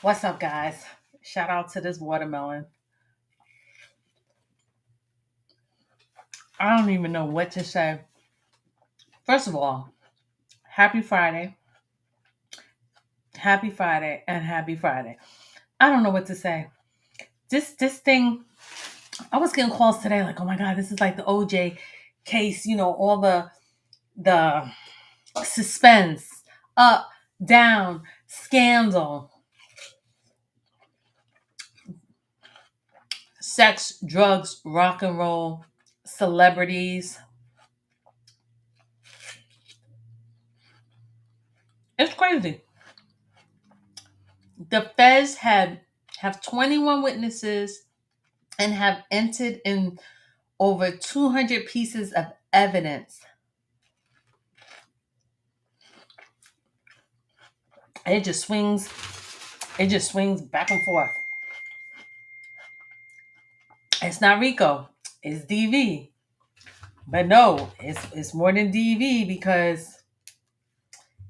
What's up, guys? Shout out to this watermelon. I don't even know what to say. First of all, happy Friday. Happy Friday and happy Friday. I don't know what to say. This thing, I was getting calls today like, "Oh my god, this is like the OJ case, all the suspense, up, down, scandal, sex, drugs, rock and roll, celebrities." It's crazy. The feds have 21 witnesses and have entered in over 200 pieces of evidence. It just swings, it just swings back and forth. It's not Rico, it's DV. But no, it's more than DV because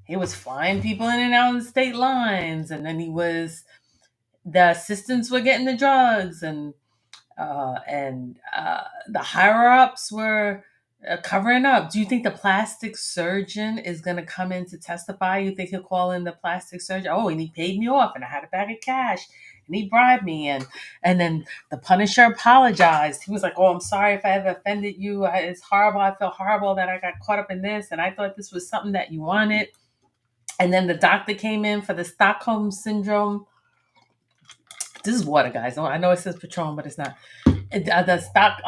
he was flying people in and out of the state lines, and then the assistants were getting the drugs, and the higher ups were covering up. Do you think the plastic surgeon is going to come in to testify? You think he'll call in the plastic surgeon? Oh, and he paid me off, and I had a bag of cash, and he bribed me, and then the Punisher apologized. He was like, "Oh, I'm sorry if I ever offended you. It's horrible. I feel horrible that I got caught up in this, and I thought this was something that you wanted." And then the doctor came in for the Stockholm syndrome. This is water, guys. I know it says Patron, but it's not. The stock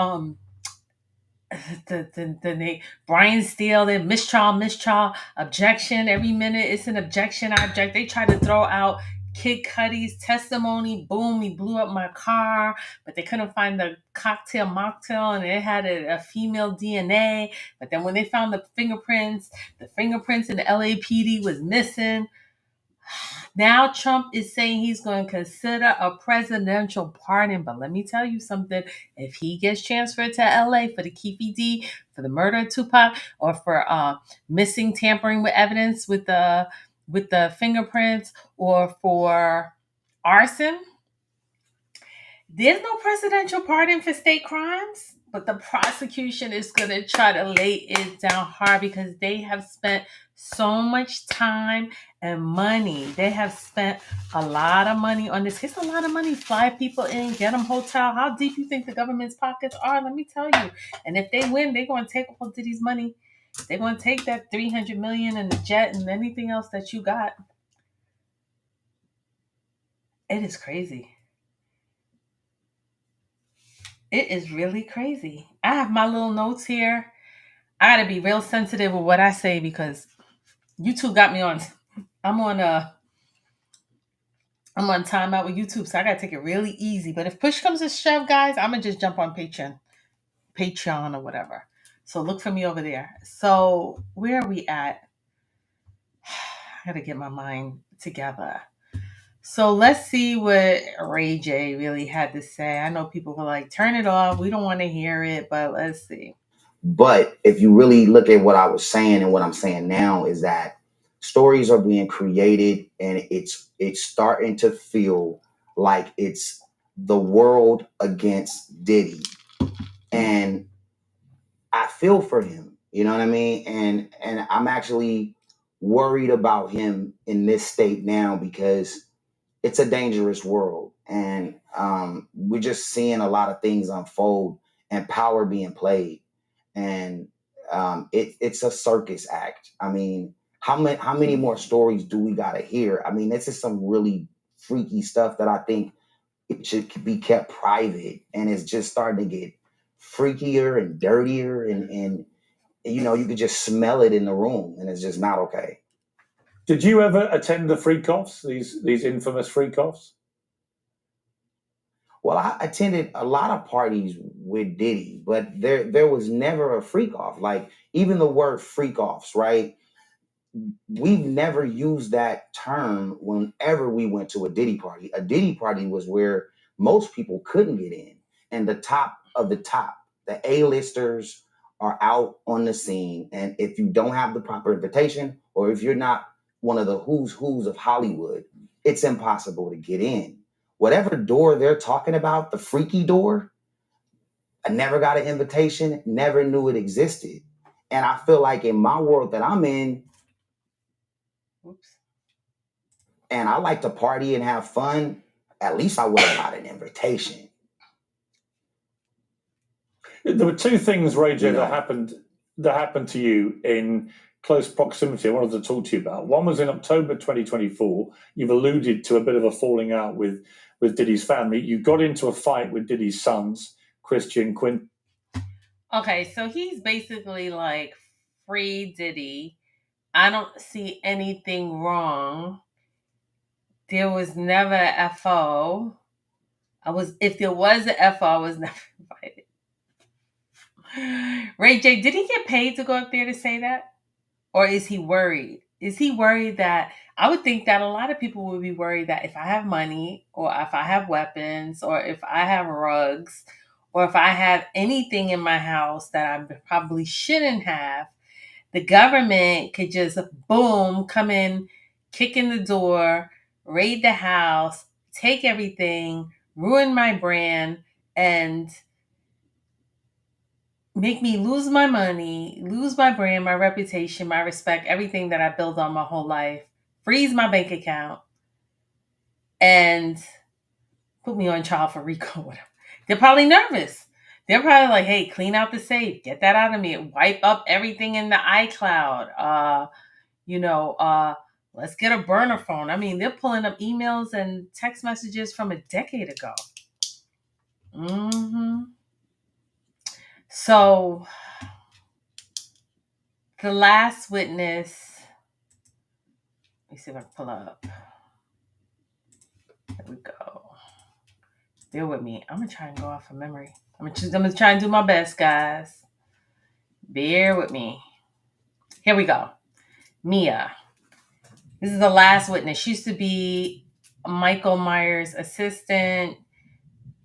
the name Brian Steele, the mistrial, objection. Every minute it's an objection. I object. They try to throw out Kid Cudi's testimony. Boom, he blew up my car, but they couldn't find the cocktail mocktail, and it had a female DNA. But then when they found the fingerprints in the LAPD was missing. Now Trump is saying he's going to consider a presidential pardon. But let me tell you something. If he gets transferred to LA for the KPD, for the murder of Tupac, or for missing tampering with evidence with the fingerprints, or for arson, there's no presidential pardon for state crimes, but the prosecution is going to try to lay it down hard because they have spent so much time and money. They have spent a lot of money on this. It's a lot of money. Fly people in, get them hotel. How deep you think the government's pockets are? Let me tell you. And if they win, they're going to take all Diddy's money. They're going to take that 300 million and the jet and anything else that you got. It is crazy. It is really crazy. I have my little notes here. I gotta be real sensitive with what I say because YouTube got me on. I'm on I'm on timeout with YouTube, so I gotta take it really easy. But if push comes to shove, guys, I'm gonna just jump on Patreon or whatever. So look for me over there. So where are we at? I gotta get my mind together. So let's see what Ray J really had to say. I know people were like, turn it off. We don't want to hear it, but let's see. But if you really look at what I was saying and what I'm saying now is that stories are being created and it's starting to feel like it's the world against Diddy. And I feel for him, you know what I mean? And I'm actually worried about him in this state now because it's a dangerous world. And we're just seeing a lot of things unfold and power being played and it's a circus act. I mean, how many more stories do we gotta hear? I mean, this is some really freaky stuff that I think it should be kept private, and it's just starting to get freakier and dirtier, and you could just smell it in the room, and it's just not okay. Did you ever attend the freak offs? These infamous freak offs? Well, I attended a lot of parties with Diddy, but there was never a freak off. Like even the word freak offs, right? We've never used that term whenever we went to a Diddy party. A Diddy party was where most people couldn't get in, and the top of the top, the A-listers are out on the scene. And if you don't have the proper invitation, or if you're not one of the who's of Hollywood, it's impossible to get in. Whatever door they're talking about, the freaky door, I never got an invitation, never knew it existed. And I feel like in my world that I'm in, Oops. and I like to party and have fun, at least I would have got an invitation. There were two things, Ray J, You know. that happened to you in close proximity I wanted to talk to you about. One was in October 2024. You've alluded to a bit of a falling out with Diddy's family. You got into a fight with Diddy's sons, Christian, Quinn. Okay, so he's basically like, free Diddy. I don't see anything wrong. There was never a FO. If there was a FO, I was never invited. Ray J, did he get paid to go up there to say that? Or is he worried? Is he worried that, I would think that a lot of people would be worried that if I have money, or if I have weapons, or if I have rugs, or if I have anything in my house that I probably shouldn't have, the government could just boom, come in, kick in the door, raid the house, take everything, ruin my brand, and make me lose my money, lose my brand, my reputation, my respect, everything that I built on my whole life, freeze my bank account, and put me on trial for RICO. Whatever. They're probably nervous. They're probably like, hey, clean out the safe, get that out of me, wipe up everything in the iCloud. Let's get a burner phone. I mean, they're pulling up emails and text messages from a decade ago. So the last witness, let me see if I can pull up. There we go. Bear with me. I'm going to try and go off of memory. I'm going to try and do my best, guys. Bear with me. Here we go. Mia. This is the last witness. She used to be Michael Myers' assistant.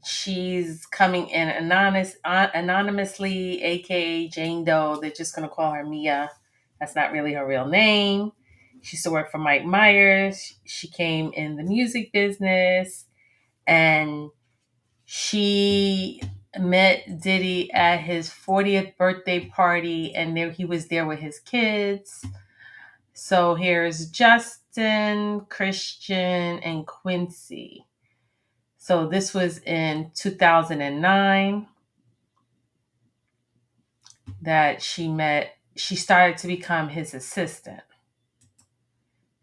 She's coming in anonymously, aka Jane Doe. They're just going to call her Mia. That's not really her real name. She used to work for Mike Myers. She came in the music business, and she met Diddy at his 40th birthday party, and there he was there with his kids. So here's Justin, Christian, and Quincy. So this was in 2009 that she started to become his assistant.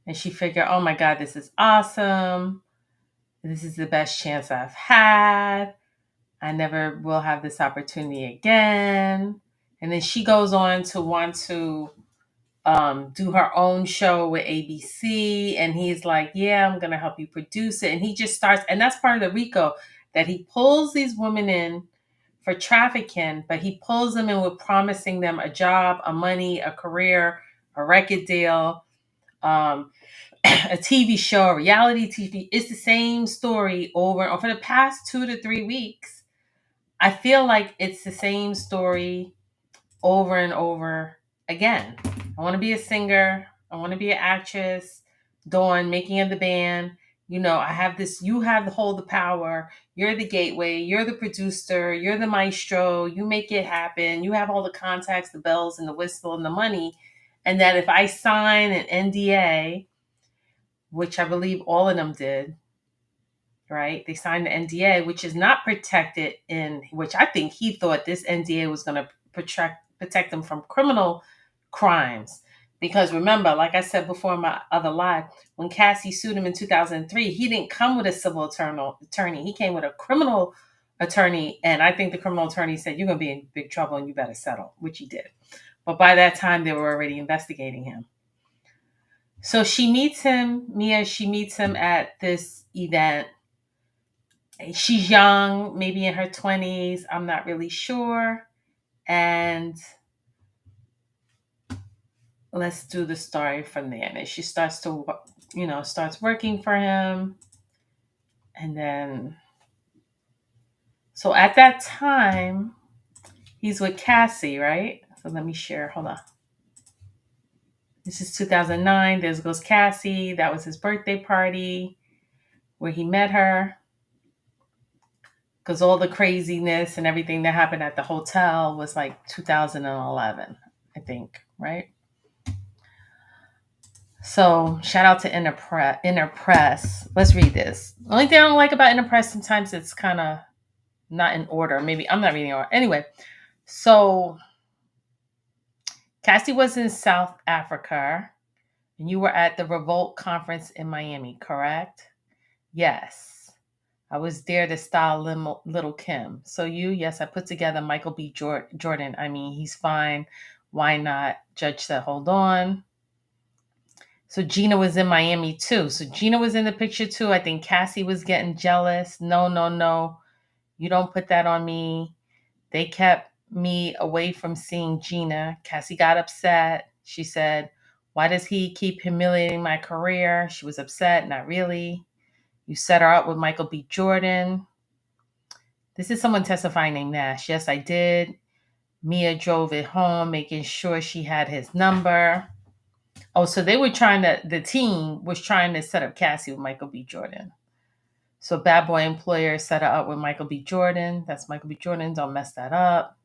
And she figured, oh my God, this is awesome. This is the best chance I've had. I never will have this opportunity again. And then she goes on to want to do her own show with ABC. And he's like, yeah, I'm going to help you produce it. And he just starts, and that's part of the RICO, that he pulls these women in for trafficking, but he pulls them in with promising them a job, a money, a career, a record deal, a TV show, a reality TV. It's the same story over. For the past 2 to 3 weeks, I feel like it's the same story over and over again. I want to be a singer. I want to be an actress. Dawn, making of the band. I have this, you have the hold the power. You're the gateway. You're the producer. You're the maestro. You make it happen. You have all the contacts, the bells and the whistle and the money. And that if I sign an NDA, which I believe all of them did, right? They signed the NDA, which is not protected which I think he thought this NDA was going to protect them from criminal crimes. Because remember, like I said before in my other live, when Cassie sued him in 2003, he didn't come with a civil attorney. He came with a criminal attorney. And I think the criminal attorney said, you're going to be in big trouble and you better settle, which he did. But by that time, they were already investigating him. So she meets him at this event. She's young, maybe in her 20s. I'm not really sure. And let's do the story from there. And she starts working for him. And then, so at that time, he's with Cassie, right? So let me share. Hold on. This is 2009. There goes Cassie. That was his birthday party. where he met her, because all the craziness and everything that happened at the hotel was like 2011, I think, right? So shout out to Inner Press. Let's read this. The only thing I don't like about Inner Press, sometimes it's kind of not in order. Maybe I'm not reading it. Anyway, so Cassie was in South Africa and you were at the Revolt conference in Miami, correct? Yes. I was there to style Little Kim. So yes, I put together Michael B. Jordan. I mean, he's fine. Why not? Judge said, hold on. So Gina was in Miami too. So Gina was in the picture too. I think Cassie was getting jealous. No, no, no. You don't put that on me. They kept me away from seeing Gina. Cassie got upset. She said, why does he keep humiliating my career? She was upset. Not really. You set her up with Michael B. Jordan. This is someone testifying named Nash. Yes, I did. Mia drove it home, making sure she had his number. Oh, so the team was trying to set up Cassie with Michael B. Jordan. So bad boy employer set her up with Michael B. Jordan. That's Michael B. Jordan. Don't mess that up.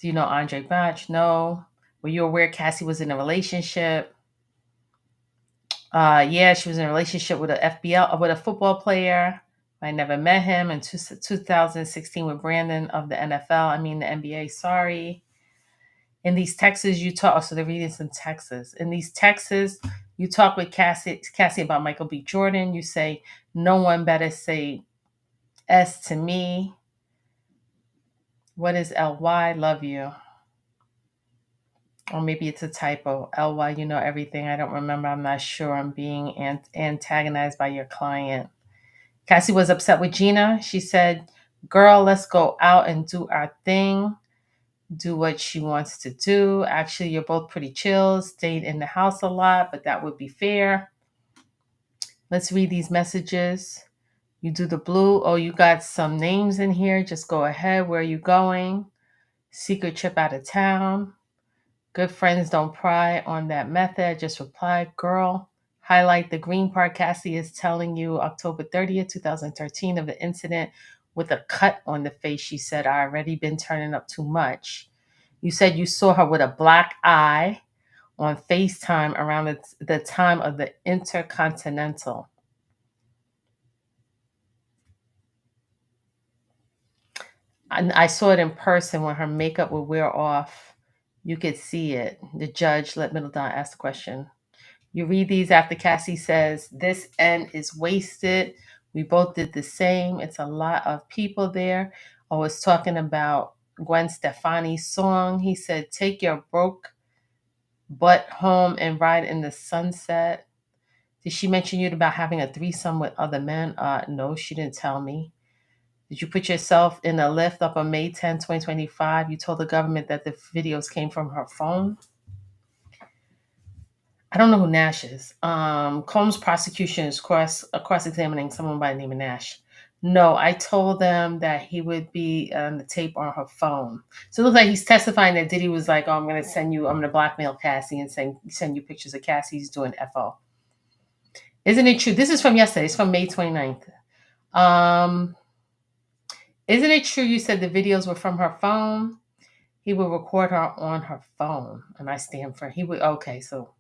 Do you know Andre Batch? No. Were you aware Cassie was in a relationship? Yeah, she was in a relationship with a football player. I never met him in 2016 with Brandon of the NFL. I mean the NBA. Sorry. In these texts you talk. So they're reading some texts. In these texts you talk with Cassie about Michael B. Jordan. You say no one better say S to me. What is LY? Love you. Or maybe it's a typo. LY, you know everything. I don't remember. I'm not sure. I'm being antagonized by your client. Cassie was upset with Gina. She said, girl, let's go out and do our thing. Do what she wants to do. Actually, you're both pretty chill. Stayed in the house a lot, but that would be fair. Let's read these messages. You do the blue. Oh, you got some names in here. Just go ahead. Where are you going? Secret trip out of town. Good friends don't pry on that method. Just reply, girl. Highlight the green part. Cassie is telling you October 30th, 2013 of the incident with a cut on the face. She said, I already been turning up too much. You said you saw her with a black eye on FaceTime around the time of the Intercontinental. I saw it in person when her makeup would wear off. You could see it. The judge let Middleton ask the question. You read these after Cassie says, this end is wasted. We both did the same. It's a lot of people there. I was talking about Gwen Stefani's song. He said, take your broke butt home and ride in the sunset. Did she mention you about having a threesome with other men? No, she didn't tell me. Did you put yourself in a lift up on May 10, 2025? You told the government that the videos came from her phone? I don't know who Nash is. Combs' prosecution is cross-examining someone by the name of Nash. No, I told them that he would be on the tape on her phone. So it looks like he's testifying that Diddy was like, oh, I'm going to blackmail Cassie and send you pictures of Cassie's doing FO. Isn't it true? This is from yesterday. It's from May 29th. Isn't it true you said the videos were from her phone? He would record her on her phone. And I stand for, he would, okay, so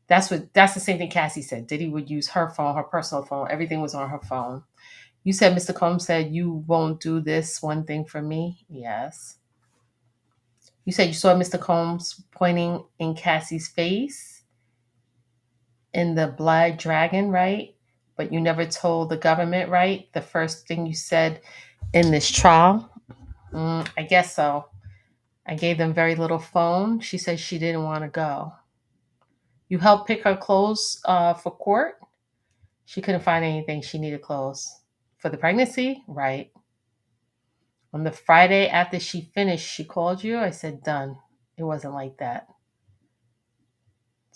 that's the same thing Cassie said. Diddy would use her phone, her personal phone. Everything was on her phone. You said Mr. Combs said you won't do this one thing for me. Yes. You said you saw Mr. Combs pointing in Cassie's face in the Blood Dragon, right? But you never told the government, right? The first thing you said in this trial. I guess so. I gave them very little phone. She said she didn't want to go. You helped pick her clothes for court? She couldn't find anything. She needed clothes. For the pregnancy? Right. On the Friday after she finished, she called you? I said, done. It wasn't like that.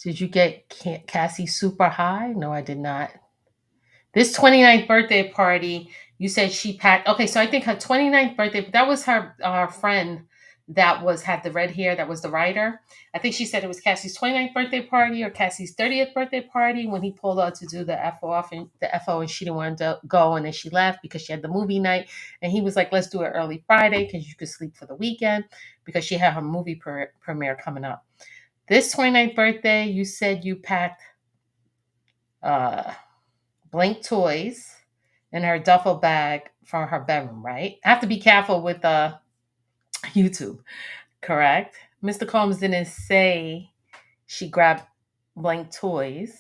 Did you get Cassie super high? No, I did not. This 29th birthday party, you said she packed. Okay, so I think her 29th birthday, that was her friend that had the red hair, that was the writer. I think she said it was Cassie's 29th birthday party or Cassie's 30th birthday party when he pulled out to do the FO and she didn't want to go, and then she left because she had the movie night, and he was like, let's do it early Friday because you could sleep for the weekend because she had her movie premiere coming up. This 29th birthday, you said you packed blank toys in her duffel bag from her bedroom, right? I have to be careful with YouTube. Correct. Mr. Combs didn't say she grabbed blank toys.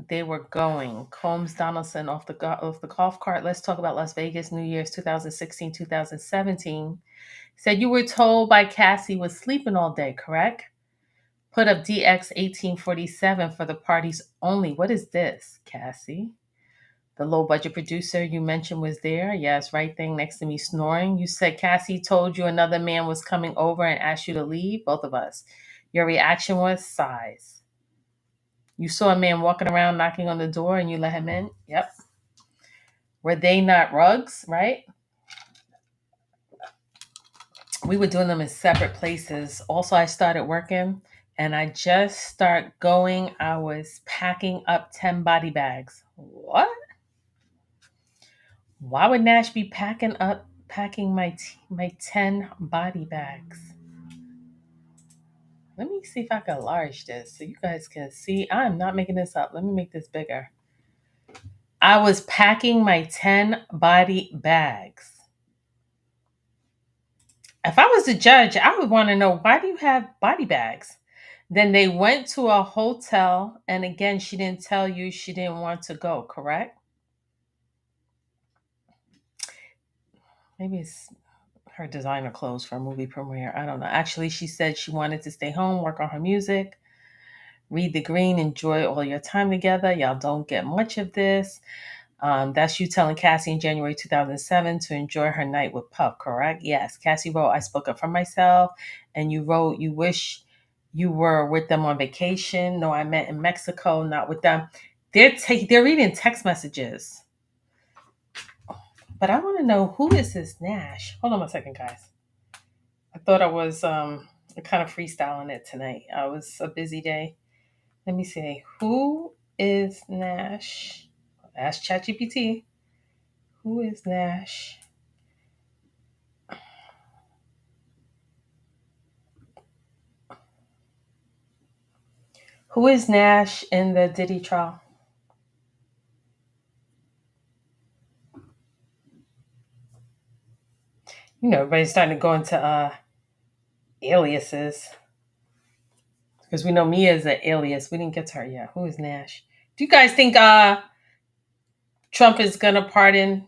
They were going. Combs Donaldson off the golf cart. Let's talk about Las Vegas, New Year's 2016, 2017. Said you were told by Cassie was sleeping all day, correct? Put up DX 1847 for the parties only. What is this, Cassie? The low budget producer you mentioned was there. Yes, right thing next to me snoring. You said Cassie told you another man was coming over and asked you to leave, both of us. Your reaction was sighs. You saw a man walking around knocking on the door and you let him in? Yep. Were they not rugs, right? We were doing them in separate places. Also, I started working and I just start going. I was packing up 10 body bags. What? Why would Nash be packing my 10 body bags? Let me see if I can enlarge this so you guys can see. I'm not making this up. Let me make this bigger. I was packing my 10 body bags. If I was a judge, I would want to know, why do you have body bags? Then they went to a hotel, and again, she didn't tell you she didn't want to go, correct? Maybe it's her designer clothes for a movie premiere. I don't know. Actually, she said she wanted to stay home, work on her music, read the green, enjoy all your time together. Y'all don't get much of this. That's you telling Cassie in January 2007 to enjoy her night with Puff, correct? Yes. Cassie wrote, I spoke up for myself. And you wrote, you wish you were with them on vacation. No, I meant in Mexico, not with them. They're reading text messages. But I want to know, who is this Nash? Hold on a second, guys. I thought I was kind of freestyling it tonight. It was a busy day. Let me see. Who is Nash? Ask ChatGPT. Who is Nash? Who is Nash in the Diddy trial? You know, everybody's starting to go into aliases. Because we know Mia is an alias. We didn't get to her yet. Who is Nash? Do you guys think Trump is gonna pardon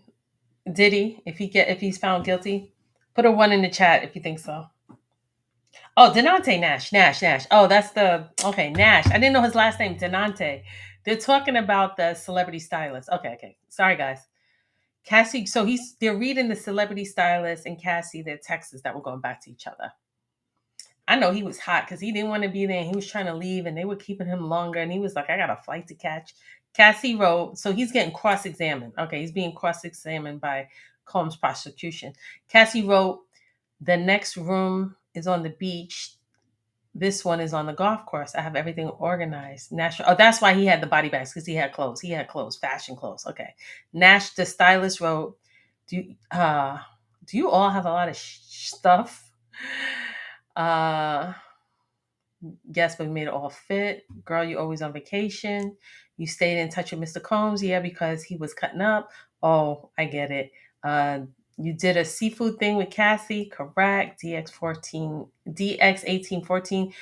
Diddy if he's found guilty? Put a 1 in the chat if you think so. Oh, Denante Nash. Oh, that's Nash. I didn't know his last name, Denante. They're talking about the celebrity stylist. Okay. Sorry, guys. Cassie, so they're reading the celebrity stylist and Cassie their texts that were going back to each other. I know he was hot because he didn't want to be there and he was trying to leave and they were keeping him longer and he was like, I got a flight to catch. Cassie wrote, so he's getting cross-examined. Okay, he's being cross-examined by Combs' prosecution. Cassie wrote, the next room is on the beach. This one is on the golf course. I have everything organized. Oh, that's why he had the body bags, because he had clothes. He had clothes, fashion clothes. Okay. Nash, the stylist, wrote, do you all have a lot of stuff? Yes, but we made it all fit. Girl, you always on vacation. You stayed in touch with Mr. Combs. Yeah, because he was cutting up. Oh, I get it. You did a seafood thing with Cassie, correct? DX 1814.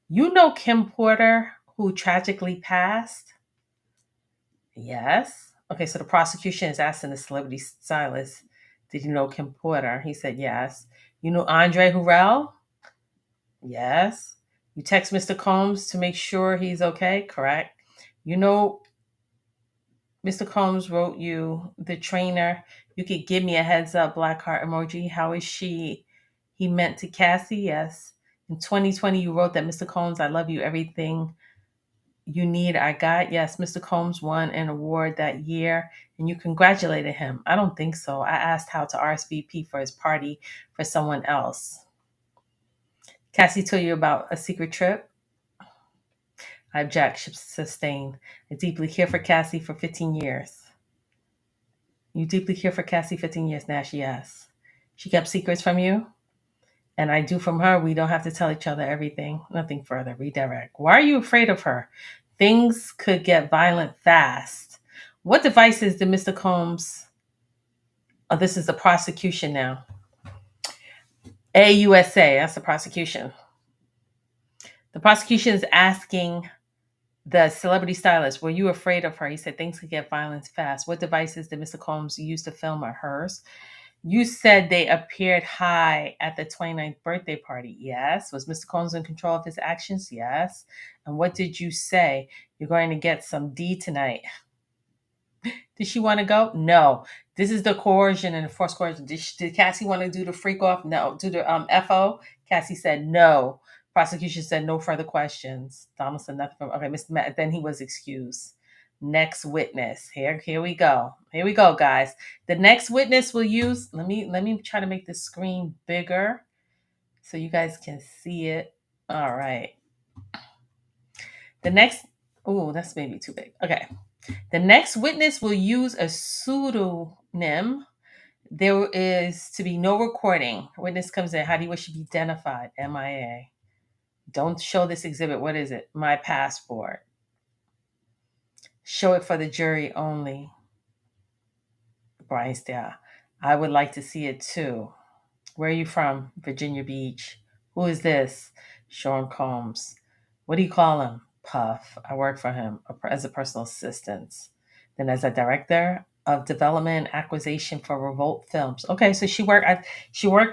You know Kim Porter, who tragically passed? Yes. Okay, so the prosecution is asking the celebrity stylist, did you know Kim Porter? He said yes. You know Andre Hurrell? Yes. You text Mr. Combs to make sure he's okay? Correct. You know Mr. Combs wrote you, the trainer, you could give me a heads up, black heart emoji. How is she? He meant to Cassie? Yes. In 2020, you wrote that, Mr. Combs, I love you, everything. you need, I got. Yes, Mr. Combs won an award that year and you congratulated him. I don't think so. I asked how to RSVP for his party for someone else. Cassie told you about a secret trip? I object, sustained. I deeply care for Cassie for 15 years. You deeply care for Cassie 15 years, Nash, yes. She kept secrets from you? And I do from her. We don't have to tell each other everything. Nothing further. Redirect. Why are you afraid of her? Things could get violent fast. What devices did Mr. Combs? Oh, this is the prosecution now. AUSA, that's the prosecution. The prosecution is asking the celebrity stylist, were you afraid of her? He said things could get violent fast. What devices did Mr. Combs use to film are hers? You said they appeared high at the 29th birthday party. Yes. Was Mr. Combs in control of his actions? Yes. And what did you say? You're going to get some D tonight. Did she want to go? No. This is the coercion and the forced coercion. Did Cassie want to do the freak off? No. Do the FO? Cassie said no. Prosecution said no further questions. Donald said nothing from, okay, Mr. Matt, then he was excused. Next witness. Here we go. Here we go, guys. The next witness will use, let me try to make the screen bigger so you guys can see it. All right. The next, oh, that's maybe too big. Okay. The next witness will use a pseudonym. There is to be no recording. Witness comes in. How do you wish to be identified? MIA. Don't show this exhibit. What is it? My passport. Show it for the jury only. Brian Steele. I would like to see it too. Where are you from? Virginia Beach. Who is this? Sean Combs. What do you call him? Puff. I work for him as a personal assistant. Then as a director of development and acquisition for Revolt Films. Okay, so she worked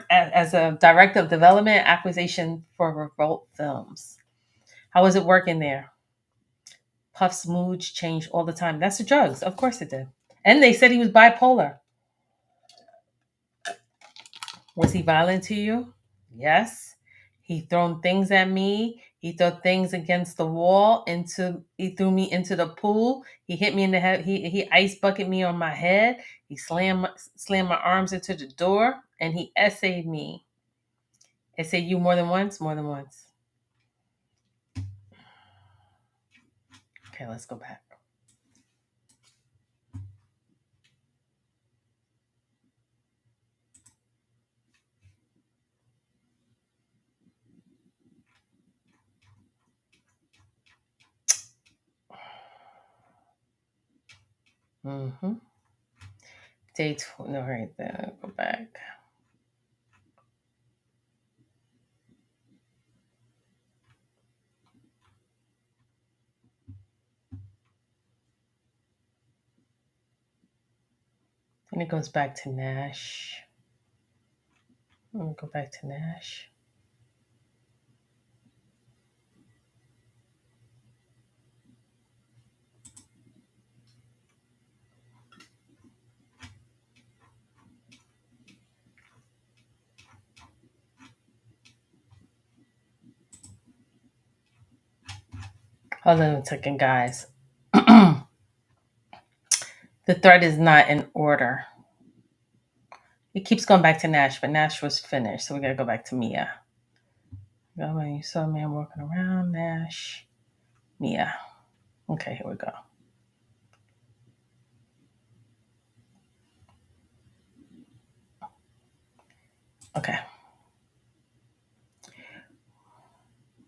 as a director of development and acquisition for Revolt Films. How was it working there? Puff's moods changed all the time. That's the drugs. Of course it did. And they said he was bipolar. Was he violent to you? Yes. He thrown things at me. He threw things against the wall. He threw me into the pool. He hit me in the head. He ice bucket me on my head. He slammed my arms into the door, and he essayed me. Essayed you more than once? More than once. Okay, let's go back. Mm-hmm. Date. No, right there. Go back. And it goes back to Nash. I'm going to go back to Nash. Hold on a second, guys. The thread is not in order. It keeps going back to Nash, but Nash was finished. So we got to go back to Mia. When you saw a man walking around, Nash, Mia. Okay, here we go. Okay.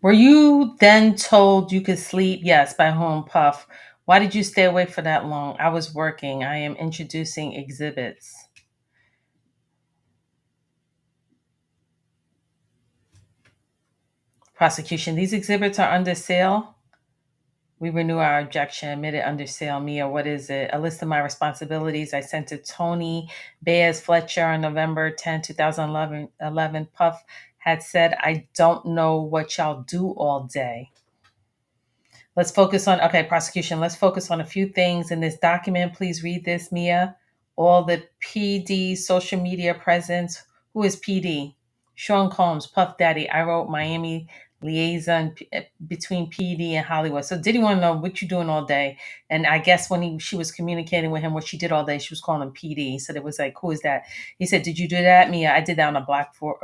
Were you then told you could sleep? Yes, by whom? Puff. Why did you stay awake for that long? I was working. I am introducing exhibits. Prosecution. These exhibits are under sale. We renew our objection. Admitted under sale. Mia, what is it? A list of my responsibilities. I sent to Tony Baez Fletcher on November 10, 2011. Puff had said, I don't know what y'all do all day. Let's focus on, okay, prosecution. Let's focus on a few things in this document. Please read this, Mia. All the PD social media presence. Who is PD? Sean Combs, Puff Daddy. I wrote Miami liaison between PD and Hollywood. So Diddy want to know what you doing all day. And I guess when she was communicating with him what she did all day, she was calling him PD. So it was like, who is that? He said, did you do that? Mia, I did that on a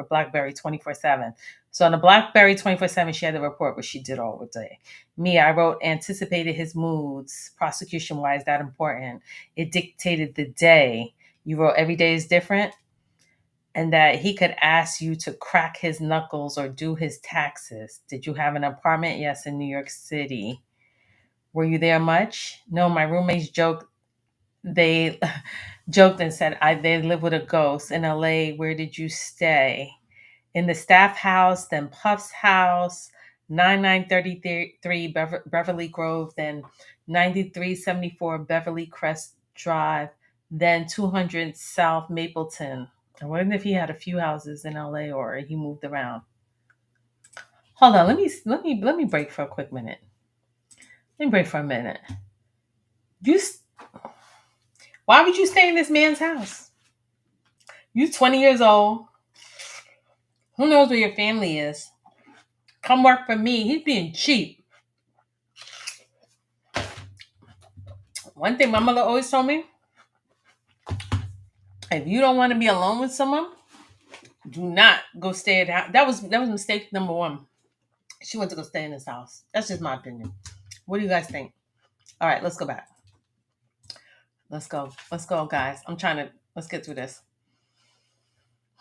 BlackBerry 24/7. So on a BlackBerry 24/7, she had to report what she did all day. Mia, I wrote, anticipated his moods. Prosecution, why is that important? It dictated the day. You wrote, every day is different. And that he could ask you to crack his knuckles or do his taxes. Did you have an apartment? Yes, in New York City. Were you there much? No, my roommates joked. They joked and said they live with a ghost in LA. Where did you stay? In the staff house, then Puff's house, 9933 Beverly Grove, then 9374 Beverly Crest Drive, then 200 South Mapleton. I wonder if he had a few houses in LA or he moved around. Hold on, let me break for a quick minute. Let me break for a minute. Why would you stay in this man's house? You 20 years old. Who knows where your family is? Come work for me. He's being cheap. One thing my mother always told me, if you don't want to be alone with someone, do not go stay at the house. That was mistake number one. She went to go stay in his house. That's just my opinion. What do you guys think? All right, let's go back. Let's go, guys. Let's get through this.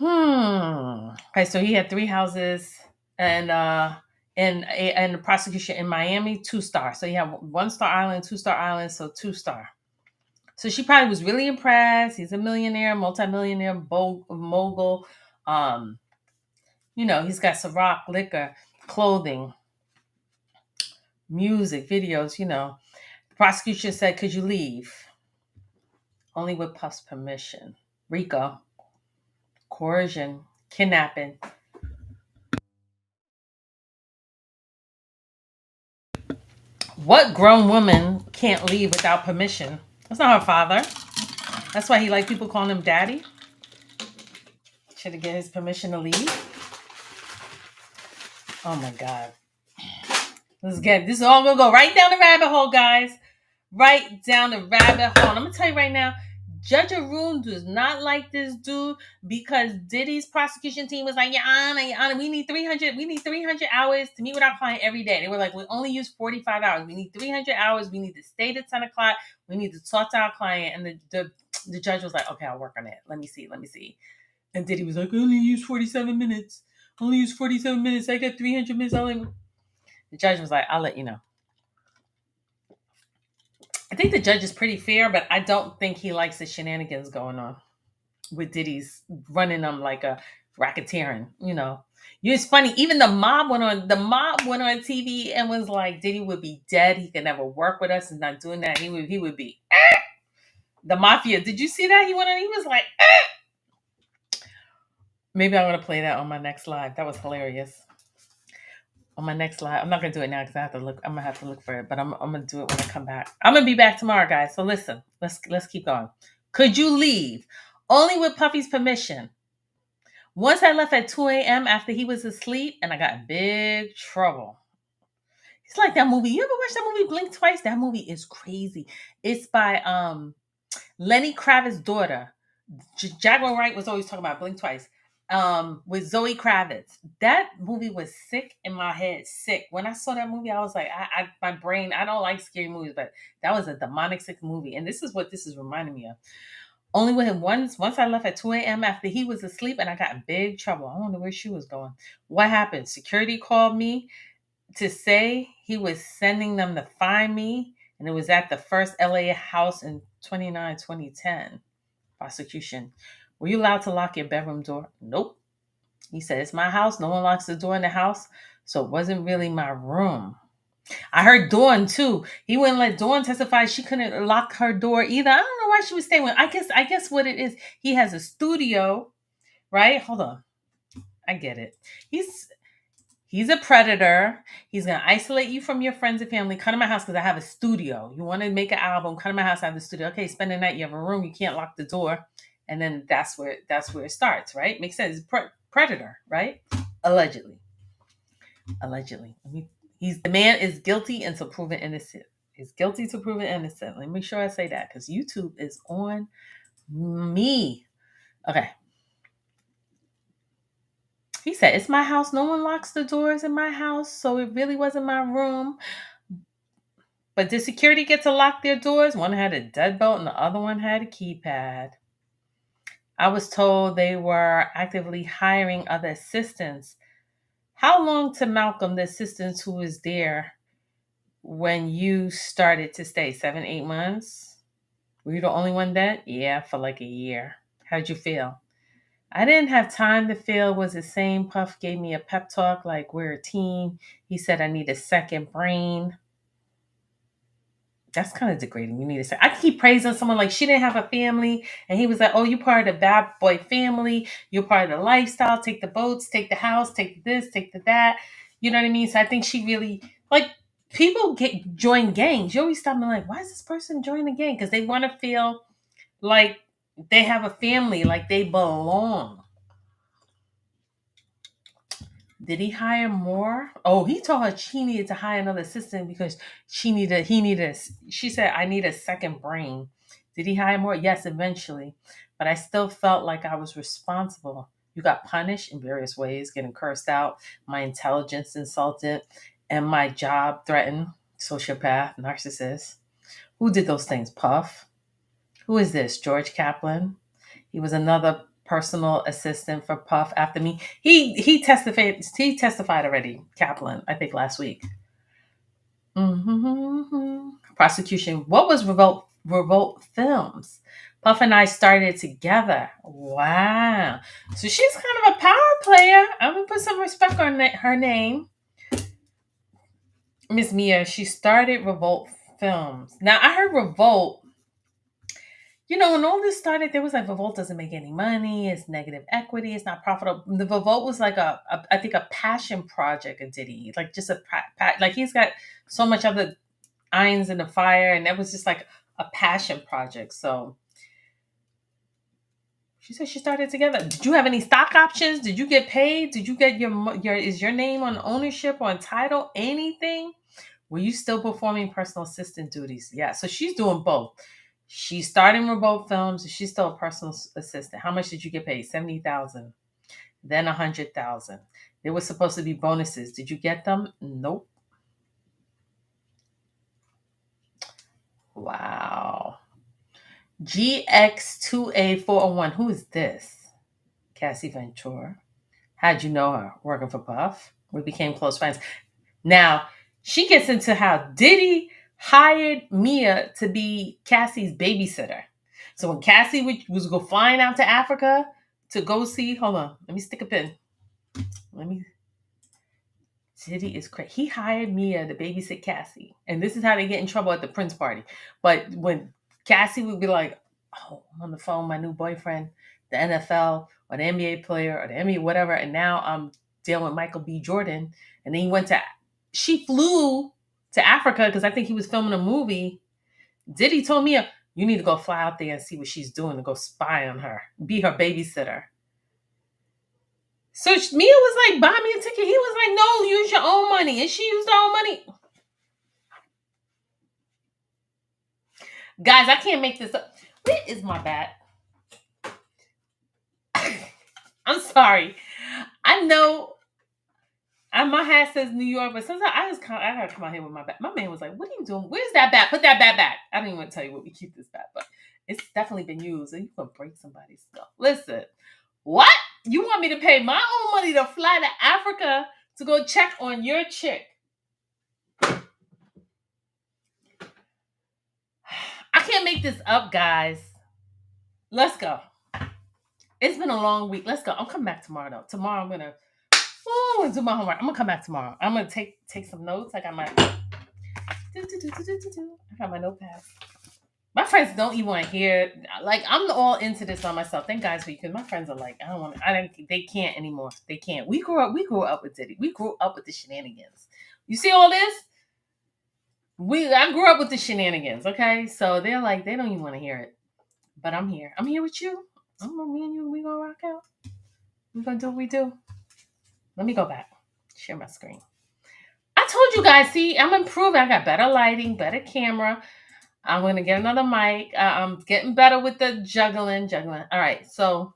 Okay, so he had 3 houses and the prosecution in Miami, 2-star. So you have 1-star island, 2-star island, so 2-star. So she probably was really impressed. He's a millionaire, multimillionaire, mogul. He's got Ciroc, liquor, clothing, music, videos, The prosecution said, could you leave? Only with Puff's permission. RICO. Coercion. Kidnapping. What grown woman can't leave without permission? That's not her father. That's why he people calling him daddy. Should have get his permission to leave. Oh my God. This is all gonna go right down the rabbit hole, guys. Right down the rabbit hole. And I'm gonna tell you right now, Judge Arun does not like this dude because Diddy's prosecution team was like, Your Honor, we need 300 hours to meet with our client every day. They were like, we only use 45 hours. We need 300 hours. We need to stay to 10 o'clock. We need to talk to our client. And the judge was like, okay, I'll work on it. Let me see. And Diddy was like, I only use 47 minutes. I got 300 minutes. The judge was like, I'll let you know. I think the judge is pretty fair, but I don't think he likes the shenanigans going on with Diddy's running them like a racketeering. It's funny. Even the mob went on TV and was like, Diddy would be dead. He could never work with us. He's not doing that. He would be the mafia. Did you see that? He went on. He was like, Maybe I'm gonna play that on my next live. That was hilarious. On my next live, I'm not gonna do it now because I have to look. I'm gonna have to look for it, but I'm gonna do it when I come back. I'm gonna be back tomorrow, guys. So listen, let's keep going. Could you leave? Only with Puffy's permission. Once I left at 2 a.m. after he was asleep, and I got in big trouble. It's like that movie. You ever watch that movie Blink Twice? That movie is crazy. It's by Lenny Kravitz's daughter. Jaguar Wright was always talking about Blink Twice. With Zoe Kravitz. That movie was sick in my head. Sick. When I saw that movie, I was like, my brain, I don't like scary movies, but that was a demonic sick movie. And this is what this is reminding me of. Only with him once I left at 2 a.m. after he was asleep and I got in big trouble. I don't know where she was going. What happened? Security called me to say he was sending them to find me. And it was at the first LA house in 2010. Prosecution. Were you allowed to lock your bedroom door? Nope. He said, it's my house. No one locks the door in the house. So it wasn't really my room. I heard Dawn too. He wouldn't let Dawn testify. She couldn't lock her door either. I don't know why she was staying with. I guess what it is, he has a studio, right? Hold on. I get it. He's a predator. He's going to isolate you from your friends and family. Come to my house because I have a studio. You want to make an album? Come to my house. I have the studio. Okay, spend the night. You have a room. You can't lock the door. And then that's where it starts, right? Makes sense. Predator, right? Allegedly. Allegedly. The man is guilty until proven innocent. He's guilty to proven innocent. Let me make sure I say that because YouTube is on me. Okay. He said, "It's my house. No one locks the doors in my house, so it really wasn't my room. But did security get to lock their doors? One had a deadbolt and the other one had a keypad. I was told they were actively hiring other assistants. How long to Malcolm, the assistant who was there when you started to stay? 7, 8 months? Were you the only one then? Yeah, for like a year. How'd you feel? I didn't have time to feel. Was the same. Puff gave me a pep talk like we're a team. He said I need a second brain. That's kind of degrading. You need to say, I keep praising someone like she didn't have a family. And he was like, oh, you part of the bad boy family. You're part of the lifestyle. Take the boats, take the house, take this, take the that. You know what I mean? So I think she really, like, people join gangs. You always stop and like, why is this person joining a gang? Because they want to feel like they have a family, like they belong. Did he hire more? Oh, he told her she needed to hire another assistant because she said, I need a second brain. Did he hire more? Yes, eventually. But I still felt like I was responsible. You got punished in various ways, getting cursed out, my intelligence insulted, and my job threatened. Sociopath, narcissist. Who did those things? Puff. Who is this? George Kaplan. He was another personal assistant for Puff after me. He testified. He testified already. Kaplan, I think last week. Prosecution. What was Revolt Films? Puff and I started together. Wow. So she's kind of a power player. I'm gonna put some respect on her name. Miss Mia. She started Revolt Films. Now I heard Revolt. When all this started, there was like Revolt doesn't make any money. It's negative equity. It's not profitable. The Revolt was like I think a passion project of Diddy, like just like he's got so much other irons in the fire, and that was just like a passion project. So she said she started together. Did you have any stock options? Did you get paid? Did you get is your name on ownership or on title? Anything? Were you still performing personal assistant duties? Yeah. So she's doing both. She's starting Revolt Films. She's still a personal assistant. How much did you get paid? 70,000. Then 100,000. There was supposed to be bonuses. Did you get them? Nope. Wow. GX2A401. Who is this? Cassie Ventura. How'd you know her? Working for Puff. We became close friends. Now, she gets into how Diddy hired Mia to be Cassie's babysitter. So when Cassie was flying out to Africa to go see, hold on, let me stick a pin. Diddy is crazy. He hired Mia to babysit Cassie. And this is how they get in trouble at the Prince party. But when Cassie would be like, oh, I'm on the phone, my new boyfriend, the NFL or the NBA player or the NBA, whatever. And now I'm dealing with Michael B. Jordan. And then she flew to Africa because I think he was filming a movie. Diddy told Mia, you need to go fly out there and see what she's doing and go spy on her, be her babysitter. So Mia was like, buy me a ticket. He was like, no, use your own money. And she used her own money. Guys, I can't make this up. Where is my bat? I'm sorry. I know my hat says New York, but sometimes I gotta come out here with my bat. My man was like, what are you doing? Where's that bat? Put that bat back. I don't even want to tell you what we keep this bat, but it's definitely been used. And you can break somebody's stuff. Listen, what? You want me to pay my own money to fly to Africa to go check on your chick? I can't make this up, guys. Let's go. It's been a long week. Let's go. I'm coming back tomorrow, though. Tomorrow I'm gonna do my homework. I'm gonna come back tomorrow. I'm gonna take some notes. I got my notepad. My friends don't even want to hear. Like, I'm all into this by myself. Thank guys for you, because my friends are like, I don't want. They can't anymore. They can't. We grew up with Diddy. We grew up with the shenanigans. You see all this? I grew up with the shenanigans. Okay, so they're like, they don't even want to hear it. But I'm here. I'm here with you. Me and you. We gonna rock out. We gonna do what we do. Let me go back. Share my screen. told you guys, see, I'm improving. I got better lighting, better camera. I'm going to get another mic. I'm getting better with the juggling. All right, so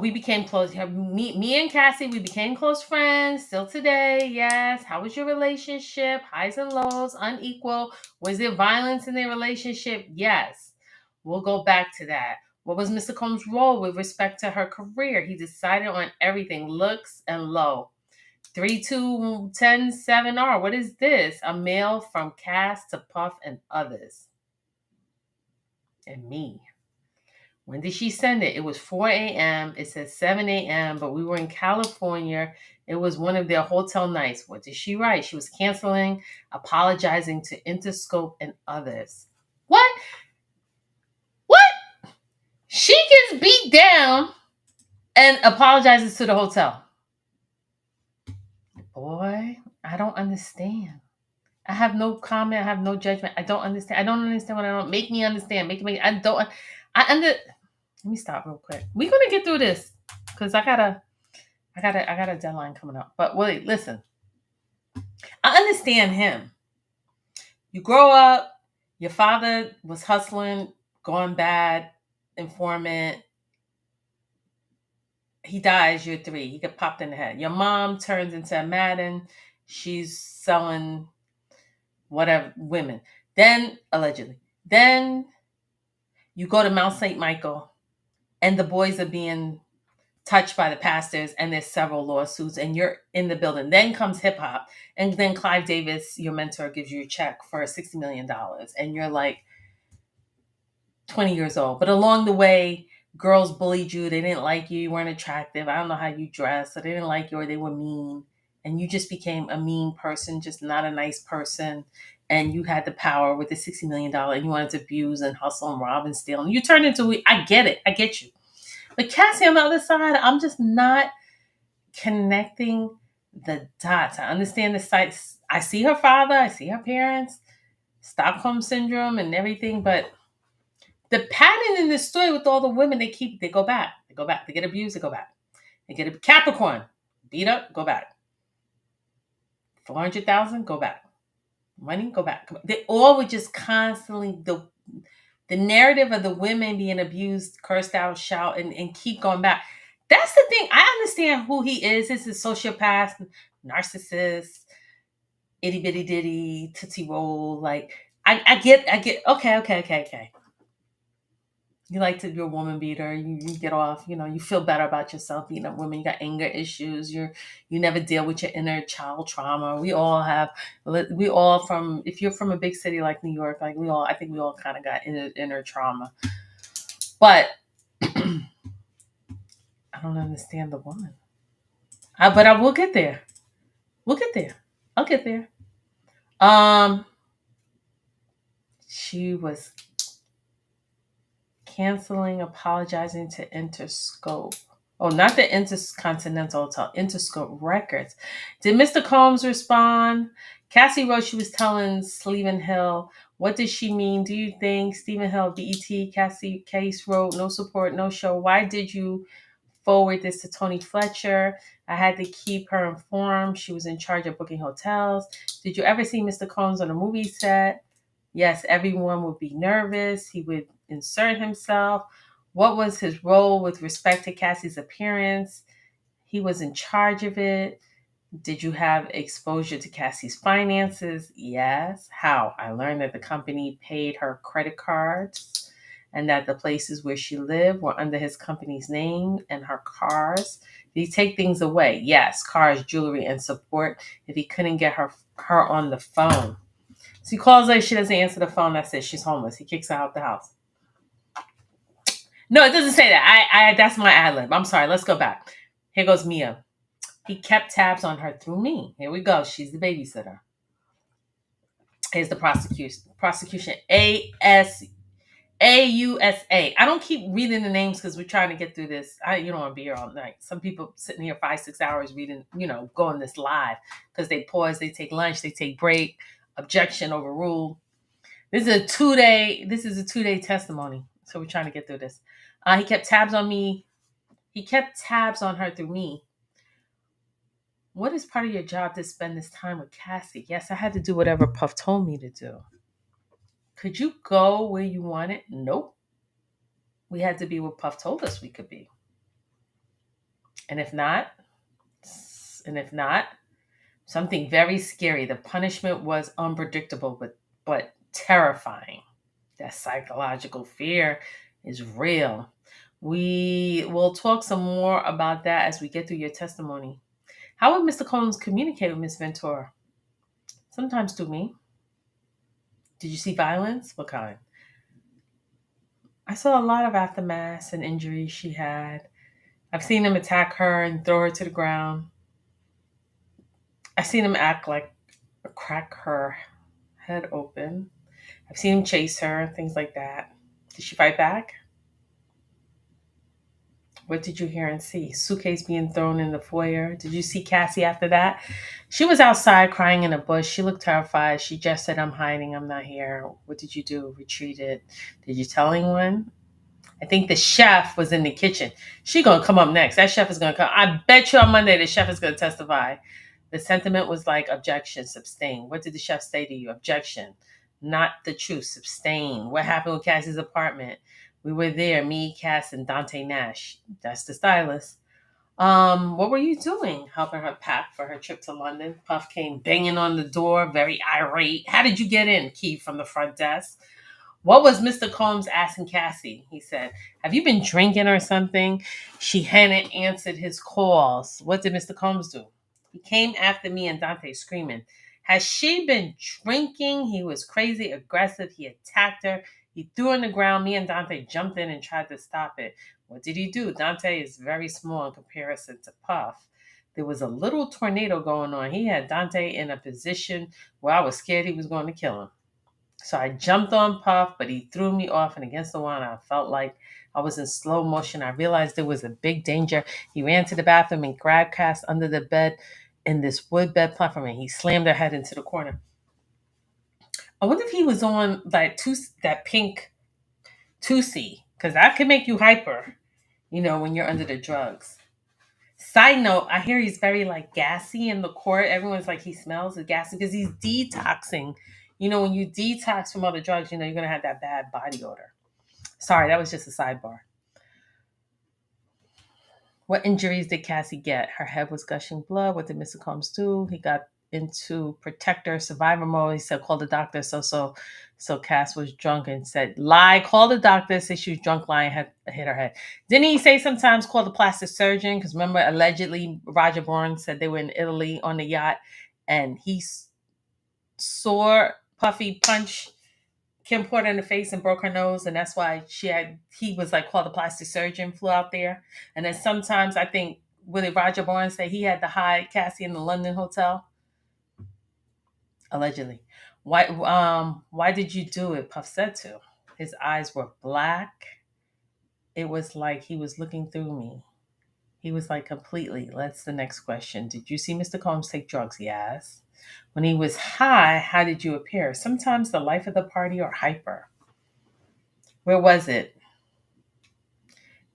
we became close. Me and Cassie, we became close friends. Still today, yes. How was your relationship? Highs and lows, unequal. Was there violence in their relationship? Yes. We'll go back to that. What was Mr. Combs' role with respect to her career? He decided on everything, looks and low. 32107R. What is this? A mail from Cass to Puff and others. And me. When did she send it? It was 4 a.m. It says 7 a.m., but we were in California. It was one of their hotel nights. What did she write? She was canceling, apologizing to Interscope and others. What? She gets beat down and apologizes to the hotel. Boy, I don't understand. I have no comment. I have no judgment. I don't understand. I don't understand what I don't. Make me understand. I don't. Let me stop real quick. We're gonna get through this because I got a deadline coming up. But wait, listen. I understand him. You grow up. Your father was hustling, going bad, informant. He dies. You're 3. He get popped in the head. Your mom turns into a Madden. She's selling whatever women. Then allegedly. Then you go to Mount St. Michael, and the boys are being touched by the pastors, and there's several lawsuits, and you're in the building. Then comes hip hop, and then Clive Davis, your mentor, gives you a check for $60 million, and you're like 20 years old. But along the way, girls bullied you. They didn't like you. You weren't attractive. I don't know how you dressed, so they didn't like you, or they were mean, and you just became a mean person, just not a nice person. And you had the power with the $60 million, and you wanted to abuse and hustle and rob and steal. And you turned into, I get it. I get you. But Cassie on the other side, I'm just not connecting the dots. I understand the sites. I see her father. I see her parents. Stockholm syndrome and everything. But the pattern in this story with all the women, they go back. They go back. They get abused, they go back. They get a Capricorn, beat up, go back. 400,000, go back. Money, go back. They all were just constantly the narrative of the women being abused, cursed out, shout, and keep going back. That's the thing. I understand who he is. This is sociopath, narcissist, itty bitty ditty, tootsie roll. Like I get. Okay. You like to be a woman beater. You get off. You feel better about yourself beating up women. You got anger issues. You never deal with your inner child trauma. We all have. We all from. If you're from a big city like New York, like we all, I think we all kind of got inner trauma. But I don't understand the woman. But I will get there. We'll get there. I'll get there. She was canceling, apologizing to Interscope. Oh, not the Intercontinental Hotel, Interscope Records. Did Mr. Combs respond? Cassie wrote she was telling Stephen Hill. What did she mean? Do you think Stephen Hill, BET, Cassie Case wrote, no support, no show. Why did you forward this to Tony Fletcher? I had to keep her informed. She was in charge of booking hotels. Did you ever see Mr. Combs on a movie set? Yes, everyone would be nervous. He would insert himself. What was his role with respect to Cassie's appearance? He was in charge of it. Did you have exposure to Cassie's finances? Yes. How? I learned that the company paid her credit cards and that the places where she lived were under his company's name, and her cars. Did he take things away? Yes, cars, jewelry, and support if he couldn't get her on the phone. So he calls her, she doesn't answer the phone. That says she's homeless. He kicks her out the house. No, it doesn't say that. I that's my ad lib. I'm sorry. Let's go back. Here goes Mia. He kept tabs on her through me. Here we go. She's the babysitter. Here's the prosecution. AUSA. I don't keep reading the names because we're trying to get through this. I don't want to be here all night. Some people sitting here 5-6 hours reading, going this live because they pause, they take lunch, they take break. Objection overruled. This is a 2-day testimony. So we're trying to get through this. He kept tabs on me. He kept tabs on her through me. What is part of your job to spend this time with Cassie? Yes, I had to do whatever Puff told me to do. Could you go where you wanted? Nope. We had to be what Puff told us we could be. And if not, and if not, something very scary. The punishment was unpredictable, but terrifying. That psychological fear is real. We will talk some more about that as we get through your testimony. How would Mr. Combs communicate with Miss Ventura? Sometimes through me. Did you see violence? What kind? I saw a lot of aftermath and injuries she had. I've seen him attack her and throw her to the ground. I've seen him act like crack her head open. I've seen him chase her, things like that. Did she fight back? What did you hear and see? Suitcase being thrown in the foyer. Did you see Cassie after that? She was outside crying in a bush. She looked terrified. She just said, I'm hiding. I'm not here. What did you do? Retreated. Did you tell anyone? I think the chef was in the kitchen. She gonna come up next. That chef is gonna come. I bet you on Monday the chef is gonna testify. The sentiment was like objection, abstain. What did the chef say to you? Objection. Not the truth. Abstain. What happened with Cassie's apartment? We were there, me, Cass, and Dante Nash. That's the stylist. What were you doing? Helping her pack for her trip to London. Puff came banging on the door, very irate. How did you get in? Key from the front desk. What was Mr. Combs asking Cassie? He said, have you been drinking or something? She hadn't answered his calls. What did Mr. Combs do? He came after me and Dante screaming. Has she been drinking? He was crazy, aggressive. He attacked her. He threw her on the ground. Me and Dante jumped in and tried to stop it. What did he do? Dante is very small in comparison to Puff. There was a little tornado going on. He had Dante in a position where I was scared he was going to kill him. So I jumped on Puff, but he threw me off and against the wall. I felt like I was in slow motion. I realized there was a big danger. He ran to the bathroom and grabbed Cass under the bed in this wood bed platform, and he slammed her head into the corner. I wonder if he was on that pink Tusi, because that could make you hyper, when you're under the drugs. Side note, I hear he's very gassy in the court. Everyone's like he smells gassy because he's detoxing. When you detox from other drugs, you're going to have that bad body odor. Sorry, that was just a sidebar. What injuries did Cassie get? Her head was gushing blood. What did Mr. Combs do? He got into protector survivor mode. He said, call the doctor. So Cass was drunk and said, lie, call the doctor. Said she was drunk, lying, had hit her head. Didn't he say sometimes call the plastic surgeon? Because remember, allegedly, Roger Bourne said they were in Italy on the yacht and he saw Puffy punch Kim Porter in the face and broke her nose, and that's why he was called the plastic surgeon, flew out there. And then sometimes I think Willie Roger Bourne said he had to hide Cassie in the London hotel. Allegedly. Why did you do it? Puff said to. His eyes were black. It was like he was looking through me. He was completely. That's the next question. Did you see Mr. Combs take drugs? Yes. When he was high, how did you appear? Sometimes the life of the party or hyper. Where was it?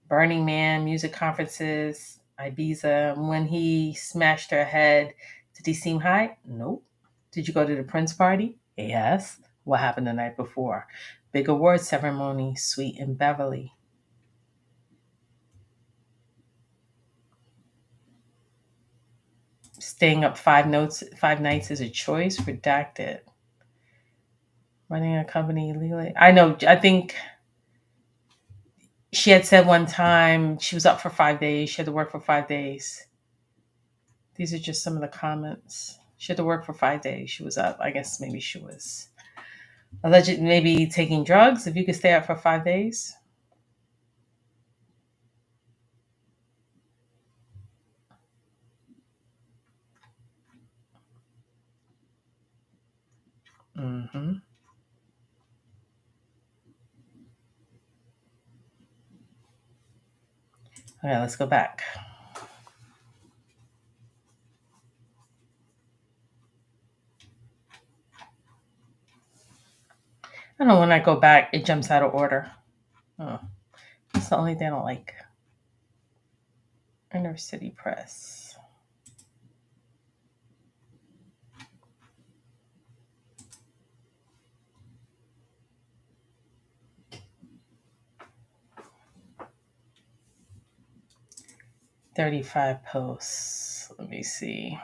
Burning Man, music conferences, Ibiza. When he smashed her head, did he seem high? Nope. Did you go to the Prince party? Yes. What happened the night before? Big award ceremony, suite in Beverly. Staying up 5 nights is a choice. Redacted. Running a company illegally. I think she had said one time she was up for 5 days. She had to work for 5 days. These are just some of the comments. She had to work for 5 days. She was up. I guess maybe she was alleged, maybe taking drugs. If you could stay up for 5 days. Mm-hmm. Okay, let's go back. I don't know, when I go back, it jumps out of order. Oh, that's the only thing I don't like. Inner City Press. $35 posts. Let me see.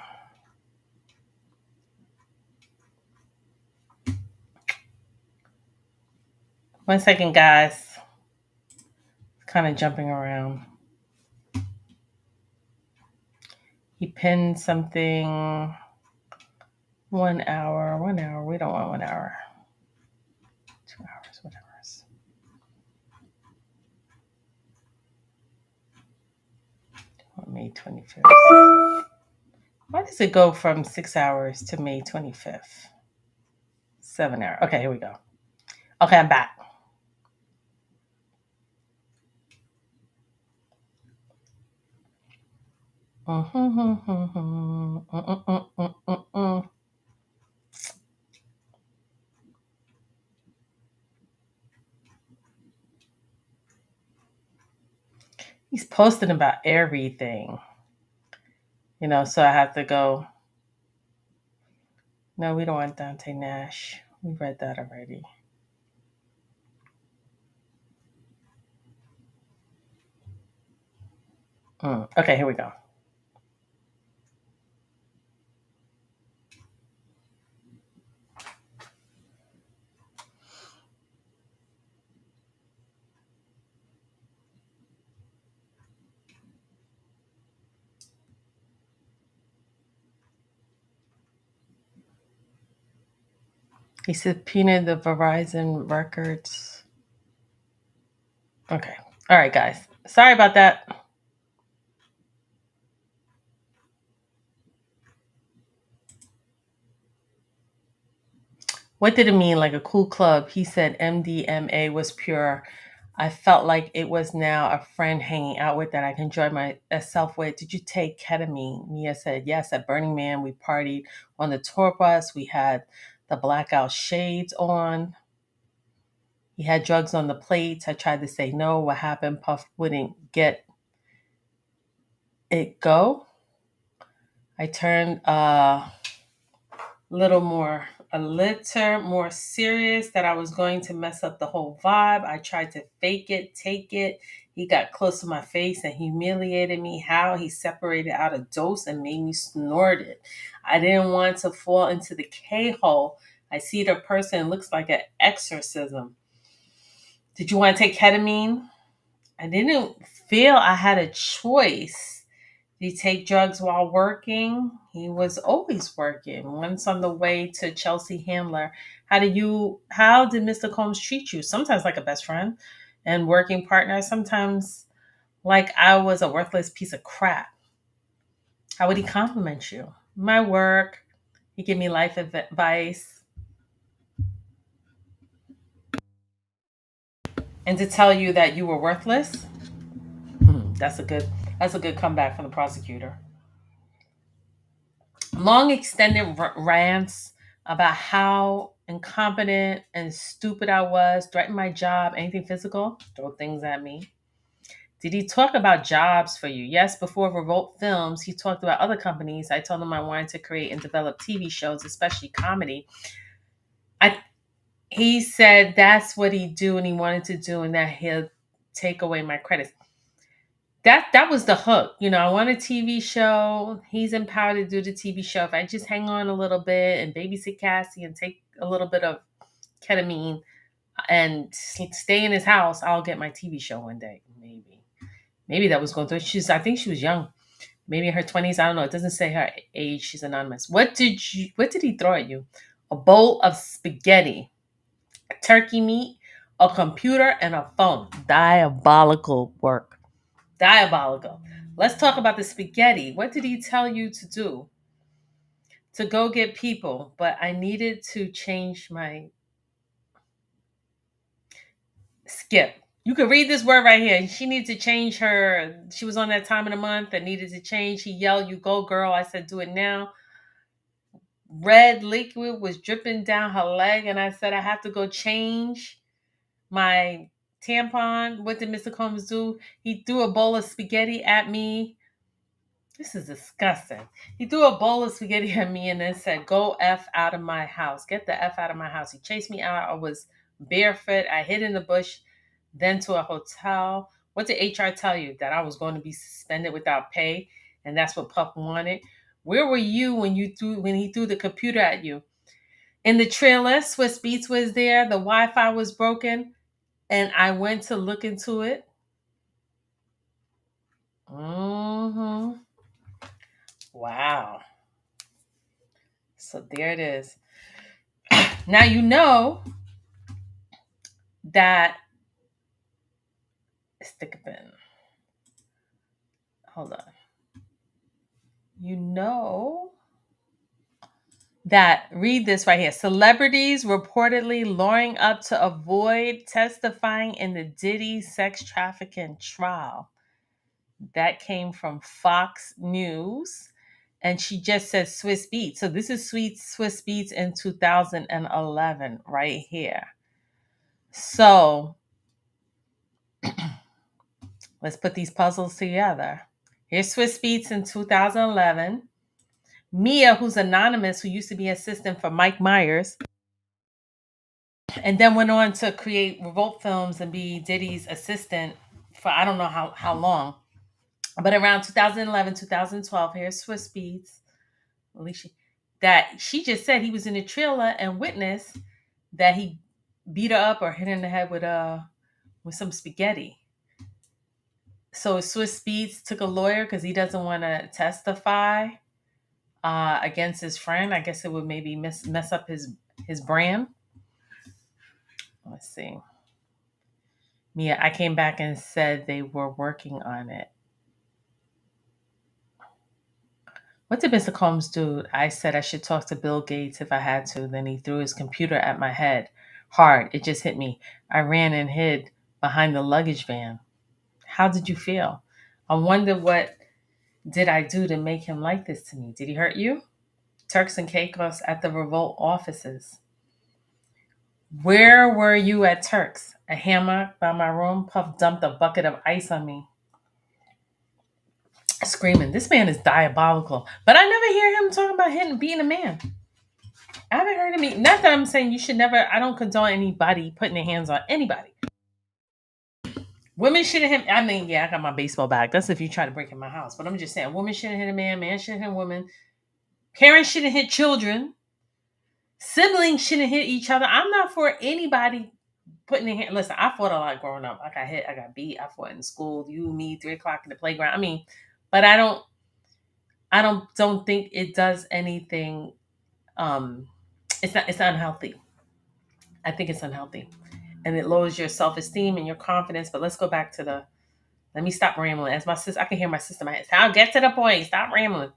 One second, guys. Kind of jumping around. He pinned something. 1 hour. 1 hour. We don't want 1 hour. 2 hours. What hours? May 25th. Why does it go from 6 hours to May 25th? 7 hours. Okay, here we go. Okay, I'm back. He's posting about everything. So I have to go. No, we don't want Dante Nash. We read that already. Okay, here we go. He subpoenaed the Verizon records. Okay. All right, guys. Sorry about that. What did it mean? Like a cool club? He said MDMA was pure. I felt like it was now a friend hanging out with that I can enjoy myself with. Did you take ketamine? Mia said, yes, at Burning Man. We partied on the tour bus. We had the blackout shades on. He had drugs on the plates. I tried to say no. What happened? Puff wouldn't get it go. I turned a little more serious, that I was going to mess up the whole vibe. I tried to fake it, take it. He got close to my face and humiliated me. How he separated out a dose and made me snort it. I didn't want to fall into the K-hole. I see the person looks like an exorcism. Did you want to take ketamine? I didn't feel I had a choice. Did he take drugs while working? He was always working. Once on the way to Chelsea Handler. How did Mr. Combs treat you? Sometimes like a best friend and working partner. Sometimes like I was a worthless piece of crap. How would he compliment you? My work. He gave me life advice. And to tell you that you were worthless? That's a good comeback from the prosecutor. Long extended rants about how incompetent and stupid I was, threatened my job, anything physical, throw things at me. Did he talk about jobs for you? Yes, before Revolt Films, he talked about other companies. I told him I wanted to create and develop TV shows, especially comedy. He said that's what he do and he wanted to do, and that he'll take away my credits. That was the hook. I want a TV show. He's empowered to do the TV show. If I just hang on a little bit and babysit Cassie and take a little bit of ketamine and stay in his house, I'll get my TV show one day. Maybe that was going through. I think she was young. Maybe in her 20s. I don't know. It doesn't say her age. She's anonymous. What did he throw at you? A bowl of spaghetti, turkey meat, a computer, and a phone. Diabolical work. Diabolical. Let's talk about the spaghetti. What did he tell you to do? To go get people, but I needed to change my skip. You can read this word right here. She needed to change her. She was on that time of the month that needed to change. He yelled, "You go, girl." I said, "Do it now." Red liquid was dripping down her leg, and I said, "I have to go change my tampon." What did Mr. Combs do? He threw a bowl of spaghetti at me. This is disgusting. He threw a bowl of spaghetti at me and then said, "Go F out of my house. Get the F out of my house." He chased me out. I was barefoot. I hid in the bush, then to a hotel. What did HR tell you? That I was going to be suspended without pay? And that's what Puff wanted. Where were you when he threw the computer at you? In the trailer, Swiss Beats was there. The Wi-Fi was broken. And I went to look into it. Mm-hmm. Wow. So there it is. Now you know that stick a pin. Hold on. You know that read this right here. Celebrities reportedly luring up to avoid testifying in the Diddy sex trafficking trial. That came from Fox News. And she just says Swiss Beats. So this is Swiss Beats in 2011 right here. So let's put these puzzles together. Here's Swiss Beats in 2011. Mia, who's anonymous, who used to be assistant for Mike Myers, and then went on to create Revolt Films and be Diddy's assistant for I don't know how long. But around 2011, 2012, here's Swiss Beats. Alicia, that she just said he was in a trailer and witnessed that he beat her up or hit her in the head with some spaghetti. So Swiss Beats took a lawyer because he doesn't want to testify against his friend. I guess it would maybe mess up his brand. Let's see. Mia, I came back and said they were working on it. What did Mr. Combs do? I said I should talk to Bill Gates if I had to. Then he threw his computer at my head. Hard. It just hit me. I ran and hid behind the luggage van. How did you feel? I wonder what did I do to make him like this to me? Did he hurt you? Turks and Caicos at the Revolt offices. Where were you at Turks? A hammock by my room. Puff dumped a bucket of ice on me. Screaming, this man is diabolical. But I never hear him talking about him being a man. I haven't heard him. Not that I'm saying you should never. I don't condone anybody putting their hands on anybody. Women shouldn't hit. I mean, yeah, I got my baseball bag. That's if you try to break in my house. But I'm just saying, women shouldn't hit a man. Man shouldn't hit a woman. Parents shouldn't hit children. Siblings shouldn't hit each other. I'm not for anybody putting their hand. Listen, I fought a lot growing up. I got hit. I got beat. I fought in school. You, me, 3 o'clock in the playground. I mean, but I don't think it does anything. It's unhealthy. I think it's unhealthy. And it lowers your self-esteem and your confidence. But let's go back to let me stop rambling. As my sister, I can hear my sister in my head. I'll get to the point. Stop rambling.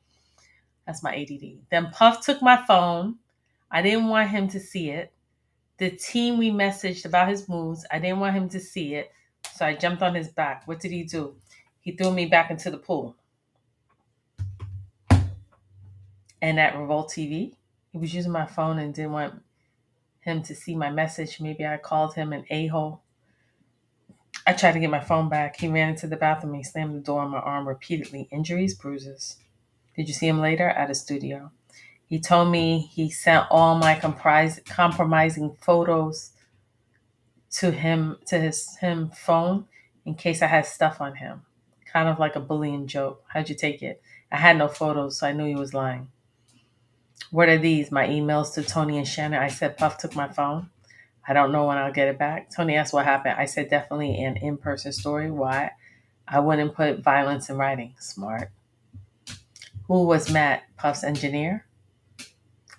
That's my ADD. Then Puff took my phone. I didn't want him to see it. The team we messaged about his moves, I didn't want him to see it. So I jumped on his back. What did he do? He threw me back into the pool. And at Revolt TV, he was using my phone and didn't want him to see my message. Maybe I called him an a-hole. I tried to get my phone back. He ran into the bathroom. He slammed the door on my arm repeatedly. Injuries, bruises. Did you see him later at a studio? He told me he sent all my compromising photos to his phone in case I had stuff on him. Kind of like a bullying joke. How'd you take it? I had no photos, so I knew he was lying. What are these? My emails to Tony and Shannon. I said Puff took my phone. I don't know when I'll get it back. Tony asked what happened. I said definitely an in-person story. Why? I wouldn't put violence in writing. Smart. Who was Matt? Puff's engineer.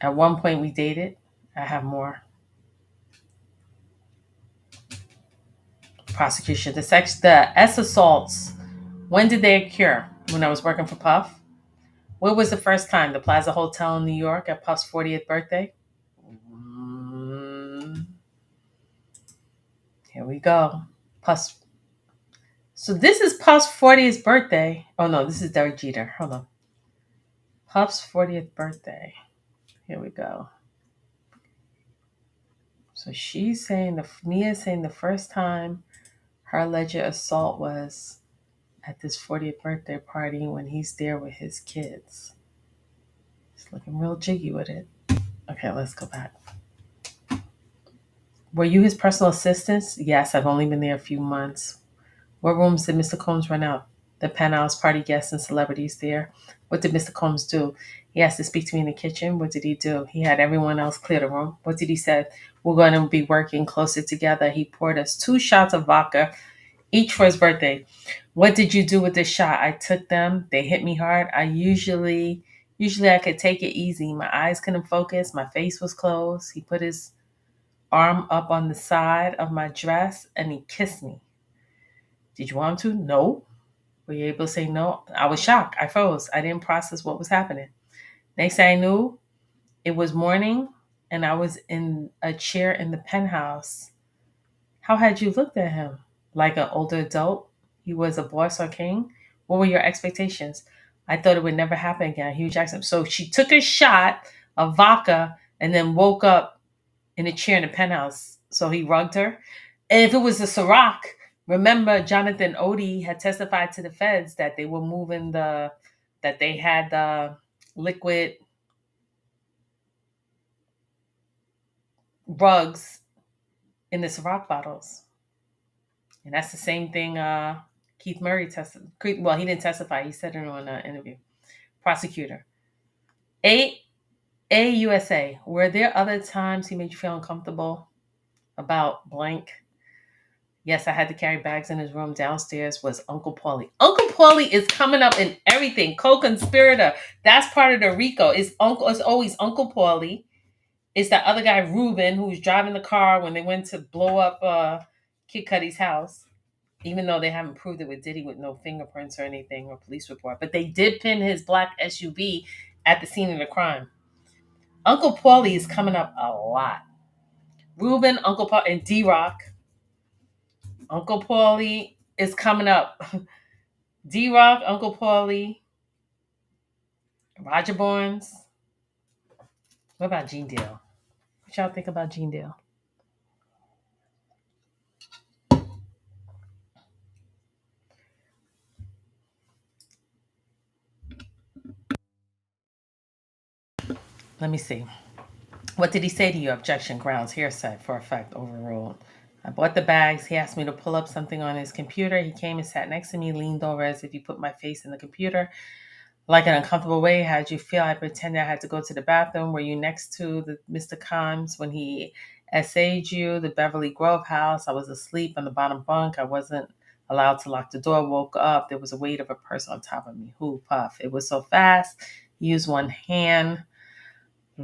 At one point we dated. I have more. Prosecution. The S assaults. When did they occur? When I was working for Puff. Where was the first time? The Plaza Hotel in New York at Puff's 40th birthday. Here we go. Puff's. So this is Puff's 40th birthday. Oh no, this is Derek Jeter. Hold on. Puff's 40th birthday. Here we go. So Mia's saying the first time her alleged assault was at this 40th birthday party when he's there with his kids. He's looking real jiggy with it. Okay, let's go back. Were you his personal assistant? Yes, I've only been there a few months. What rooms did Mr. Combs rent out? The penthouse, party guests and celebrities there. What did Mr. Combs do? He asked to speak to me in the kitchen. What did he do? He had everyone else clear the room. What did he say? We're going to be working closer together. He poured us 2 shots of vodka, each for his birthday. What did you do with this shot? I took them. They hit me hard. I usually I could take it easy. My eyes couldn't focus. My face was closed. He put his arm up on the side of my dress and he kissed me. Did you want him to? No. Were you able to say no? I was shocked. I froze. I didn't process what was happening. Next thing I knew, it was morning and I was in a chair in the penthouse. How had you looked at him? Like an older adult? He was a boss or king? What were your expectations? I thought it would never happen again. Hugh Jackson. So she took a shot of vodka and then woke up in a chair in the penthouse. So he rugged her. And if it was a Ciroc, remember Jonathan Odie had testified to the feds that they were moving that they had the liquid rugs in the Ciroc bottles. And that's the same thing Keith Murray tested. Well, he didn't testify. He said it on an interview. Prosecutor. AUSA. Were there other times he made you feel uncomfortable about blank? Yes, I had to carry bags in his room. Downstairs was Uncle Paulie. Uncle Paulie is coming up in everything. Co-conspirator. That's part of the RICO. It's always Uncle Paulie. It's that other guy, Ruben, who was driving the car when they went to blow up Kid Cudi's house. Even though they haven't proved it with Diddy with no fingerprints or anything or police report. But they did pin his black SUV at the scene of the crime. Uncle Paulie is coming up a lot. Ruben, Uncle Paul, and D-Rock. Uncle Paulie is coming up. D-Rock, Uncle Paulie, Roger Bournes. What about Gene Deal? What y'all think about Gene Deal? Let me see. What did he say to you? Objection, grounds, hearsay, for effect, overruled. I bought the bags. He asked me to pull up something on his computer. He came and sat next to me, leaned over as if he put my face in the computer. Like an uncomfortable way, how did you feel? I pretended I had to go to the bathroom. Were you next to the Mr. Combs when he essayed you? The Beverly Grove house. I was asleep on the bottom bunk. I wasn't allowed to lock the door. Woke up. There was a weight of a person on top of me. Who? Puff. It was so fast. He used one hand. I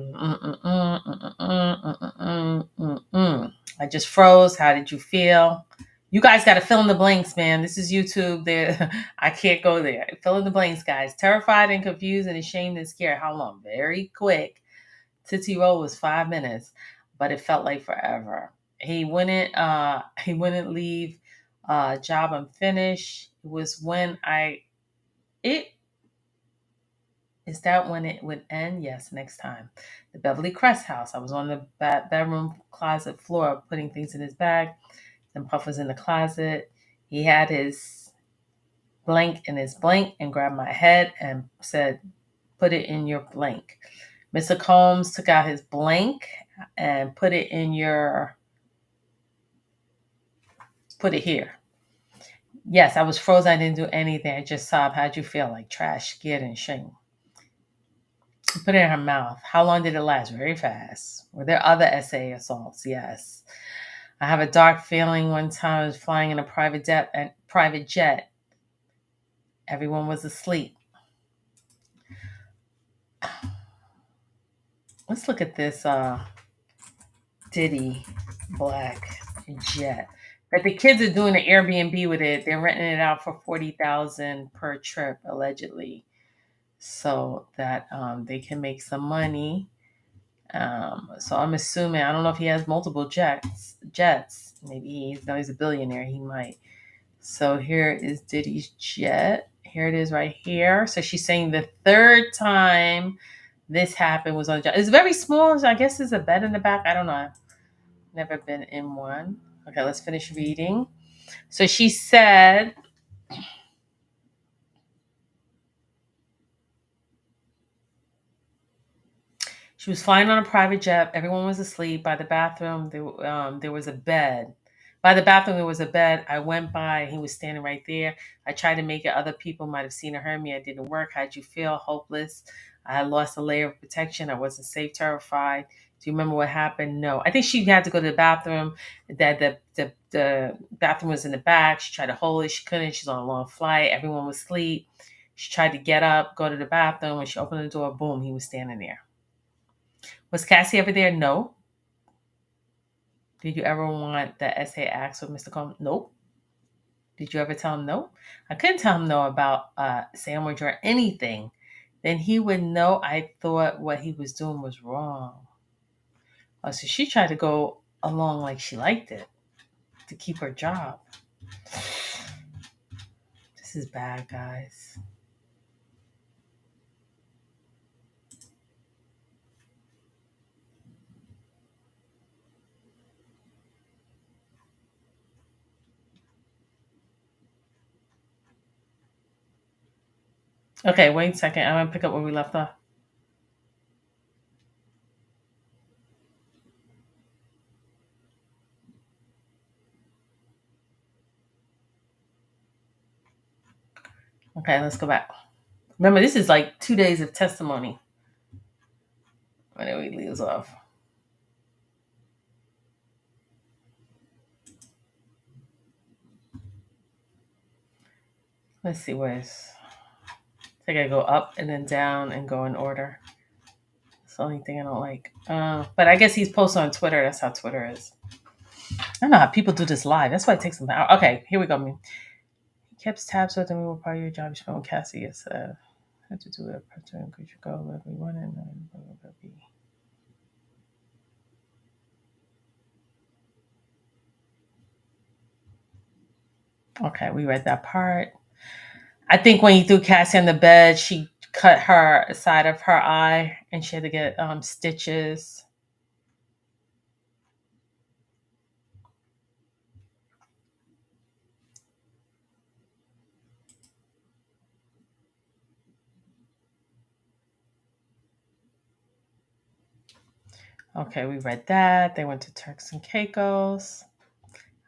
just froze. How did you feel? You guys got to fill in the blanks, man. This is YouTube. There, I can't go there. Fill in the blanks, guys. Terrified and confused and ashamed and scared. How long? Very quick. Tootsie Roll was 5 minutes, but it felt like forever. He wouldn't leave job unfinished. It was when Is that when it would end? Yes, next time. The Beverly Crest house. I was on the bedroom closet floor putting things in his bag. Then Puff was in the closet. He had his blank in his blank and grabbed my head and said, put it in your blank. Mr. Combs took out his blank and put it here. Yes, I was frozen. I didn't do anything. I just sobbed. How'd you feel? Like trash, scared, and ashamed. Put it in her mouth. How long did it last? Very fast. Were there other SA assaults? Yes. I have a dark feeling one time I was flying in a private jet. Everyone was asleep. Let's look at this Diddy black jet. But the kids are doing an Airbnb with it. They're renting it out for $40,000 per trip, allegedly, so that they can make some money. So I'm assuming, I don't know if he has multiple jets. Maybe he's a billionaire. He might. So here is Diddy's jet. Here it is right here. So she's saying the third time this happened was on a jet. It's very small. I guess there's a bed in the back. I don't know. I've never been in one. Okay, let's finish reading. So she said, She was flying on a private jet. Everyone was asleep. By the bathroom, there was a bed. By the bathroom, there was a bed. I went by. He was standing right there. I tried to make it. Other people might have seen or heard me. It didn't work. How'd you feel? Hopeless. I had lost a layer of protection. I wasn't safe, terrified. Do you remember what happened? No. I think she had to go to the bathroom. That the bathroom was in the back. She tried to hold it. She couldn't. She's on a long flight. Everyone was asleep. She tried to get up, go to the bathroom. When she opened the door, boom, he was standing there. Was Cassie ever there? No. Did you ever want the essay asked with Mr. Combs? Nope. Did you ever tell him no? I couldn't tell him no about a sandwich or anything. Then he would know I thought what he was doing was wrong. Oh, so she tried to go along like she liked it to keep her job. This is bad, guys. Okay, wait a second. I'm gonna pick up where we left off. Okay, let's go back. Remember, this is like 2 days of testimony. Whenever he leaves off. Let's see where's. I gotta go up and then down and go in order. It's the only thing I don't like. But I guess he's posted on Twitter. That's how Twitter is. I don't know how people do this live. That's why it takes them out. Okay, here we go. He kept tabs with them. We were part of your job. You showing Cassie. It's had to do it. Could you go wherever we wanted? Okay, we read that part. I think when he threw Cassie on the bed, she cut her side of her eye and she had to get stitches. Okay, we read that. They went to Turks and Caicos.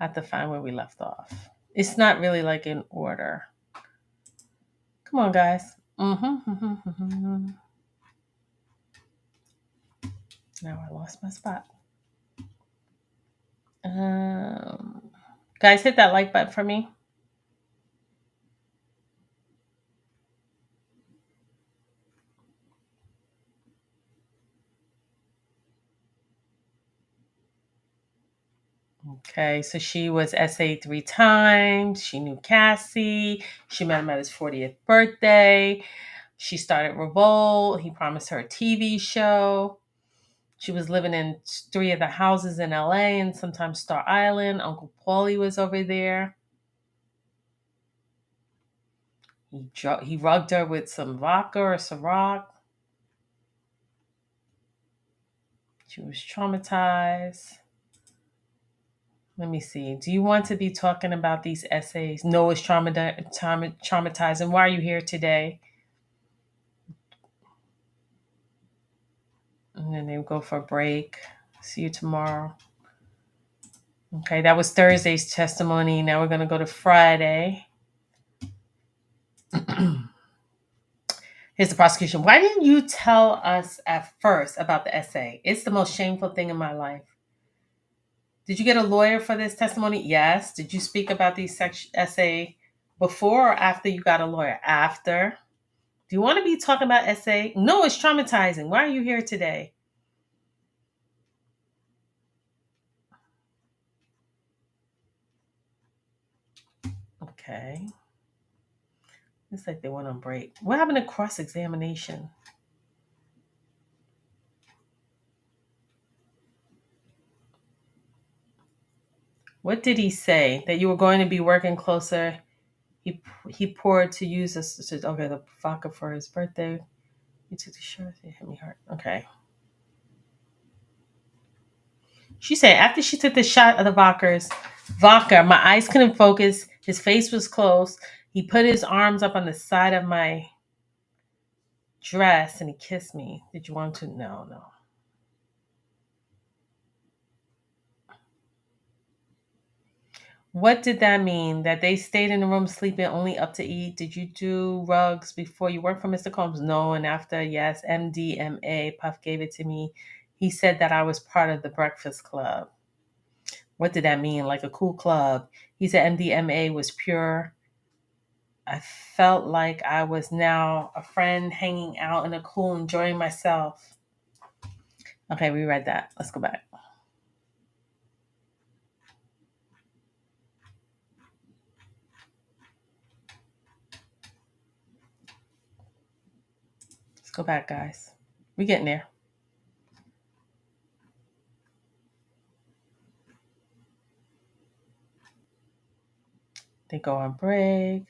I have to find where we left off. It's not really like in order. Come on, guys. Now I lost my spot. Guys, hit that like button for me. Okay, so she was SA 3 times. She knew Cassie. She met him at his 40th birthday. She started Revolt. He promised her a TV show. She was living in 3 of the houses in LA and sometimes Star Island. Uncle Paulie was over there. He rugged her with some vodka or Ciroc. She was traumatized. Let me see. Do you want to be talking about these essays? No, it's traumatizing. Why are you here today? And then they go for a break. See you tomorrow. Okay, that was Thursday's testimony. Now we're going to go to Friday. Here's the prosecution. Why didn't you tell us at first about the essay? It's the most shameful thing in my life. Did you get a lawyer for this testimony? Yes. Did you speak about these essay before or after you got a lawyer? After. Do you want to be talking about essay? No, it's traumatizing. Why are you here today? Okay. Looks like they went on break. What happened to cross-examination? What did he say? That you were going to be working closer? He poured to use this. Okay, the vodka for his birthday. You took the shot. It hit me hard. Okay. She said after she took the shot of the vodka, my eyes couldn't focus. His face was closed. He put his arms up on the side of my dress and he kissed me. Did you want to? No. What did that mean? That they stayed in the room sleeping only up to eat? Did you do rugs before you worked for Mr. Combs? No. And after, yes, MDMA. Puff gave it to me. He said that I was part of the Breakfast Club. What did that mean? Like a cool club. He said MDMA was pure. I felt like I was now a friend hanging out in a cool, enjoying myself. Okay, we read that. Let's go back. Let's go back, guys. We getting there. They go on break.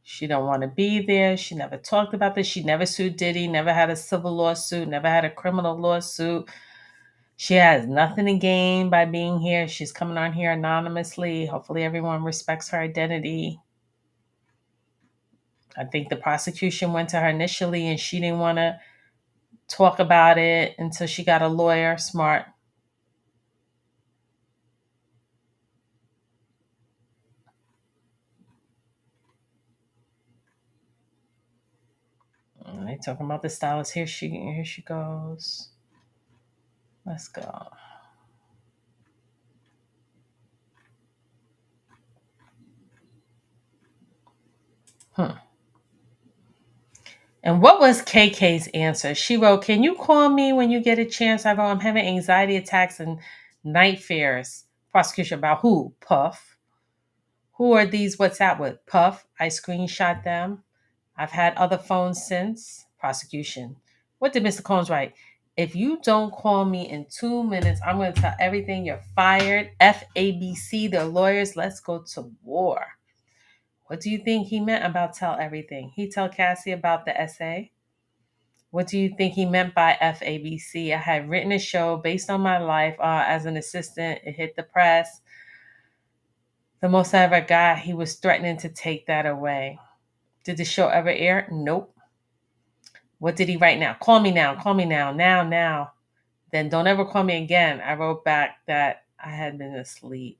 She don't want to be there. She never talked about this. She never sued Diddy, never had a civil lawsuit, never had a criminal lawsuit. She has nothing to gain by being here. She's coming on here anonymously. Hopefully everyone respects her identity. I think the prosecution went to her initially and she didn't want to talk about it until she got a lawyer. Smart. They talking about the stylist. Here she goes. Let's go. And what was KK's answer? She wrote, "Can you call me when you get a chance?" I wrote, "I'm having anxiety attacks and night fears." Prosecution, about who? Puff. Who are these WhatsApp with? Puff. I screenshot them. I've had other phones since. Prosecution. What did Mr. Combs write? "If you don't call me in 2 minutes, I'm going to tell everything. You're fired. FABC, the lawyers, let's go to war." What do you think he meant about tell everything? He tell Cassie about the essay? What do you think he meant by FABC? I had written a show based on my life as an assistant. It hit the press. The most I ever got, he was threatening to take that away. Did the show ever air? Nope. What did he write now? Call me now. Call me now. Now. Then don't ever call me again. I wrote back that I had been asleep.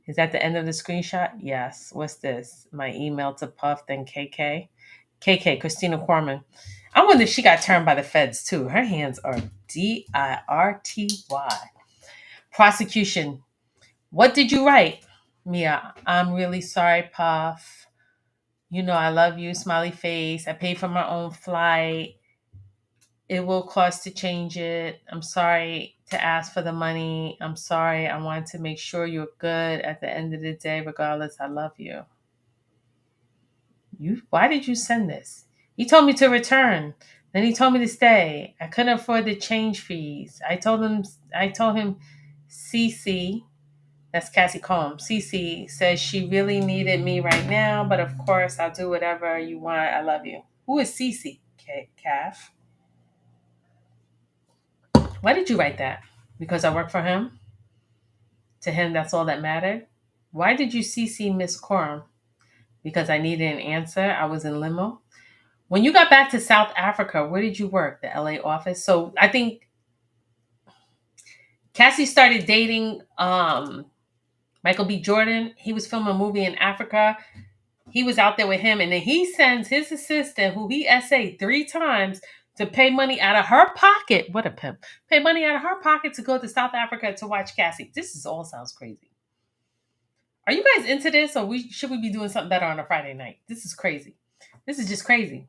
Is that the end of the screenshot? Yes. What's this? My email to Puff, then KK. KK, Christina Corman. I wonder if she got turned by the feds too. Her hands are DIRTY. Prosecution. What did you write? Mia, I'm really sorry, Puff. You know I love you, smiley face. I paid for my own flight. It will cost to change it. I'm sorry to ask for the money. I'm sorry. I want to make sure you're good at the end of the day. Regardless, I love you. Why did you send this? He told me to return. Then he told me to stay. I couldn't afford the change fees. I told him CC, that's Cassie Combs. CC says she really needed me right now, but of course I'll do whatever you want. I love you. Who is CC? Cash. Why did you write that? Because I work for him? To him, that's all that mattered? Why did you CC Miss Coram? Because I needed an answer. I was in limo. When you got back to South Africa, where did you work? The LA office? So I think Cassie started dating Michael B. Jordan. He was filming a movie in Africa. He was out there with him, and then he sends his assistant, who he essayed 3 times, to pay money out of her pocket. What a pimp. Pay money out of her pocket to go to South Africa to watch Cassie. All sounds crazy. Are you guys into this, or should we be doing something better on a Friday night? This is crazy. This is just crazy.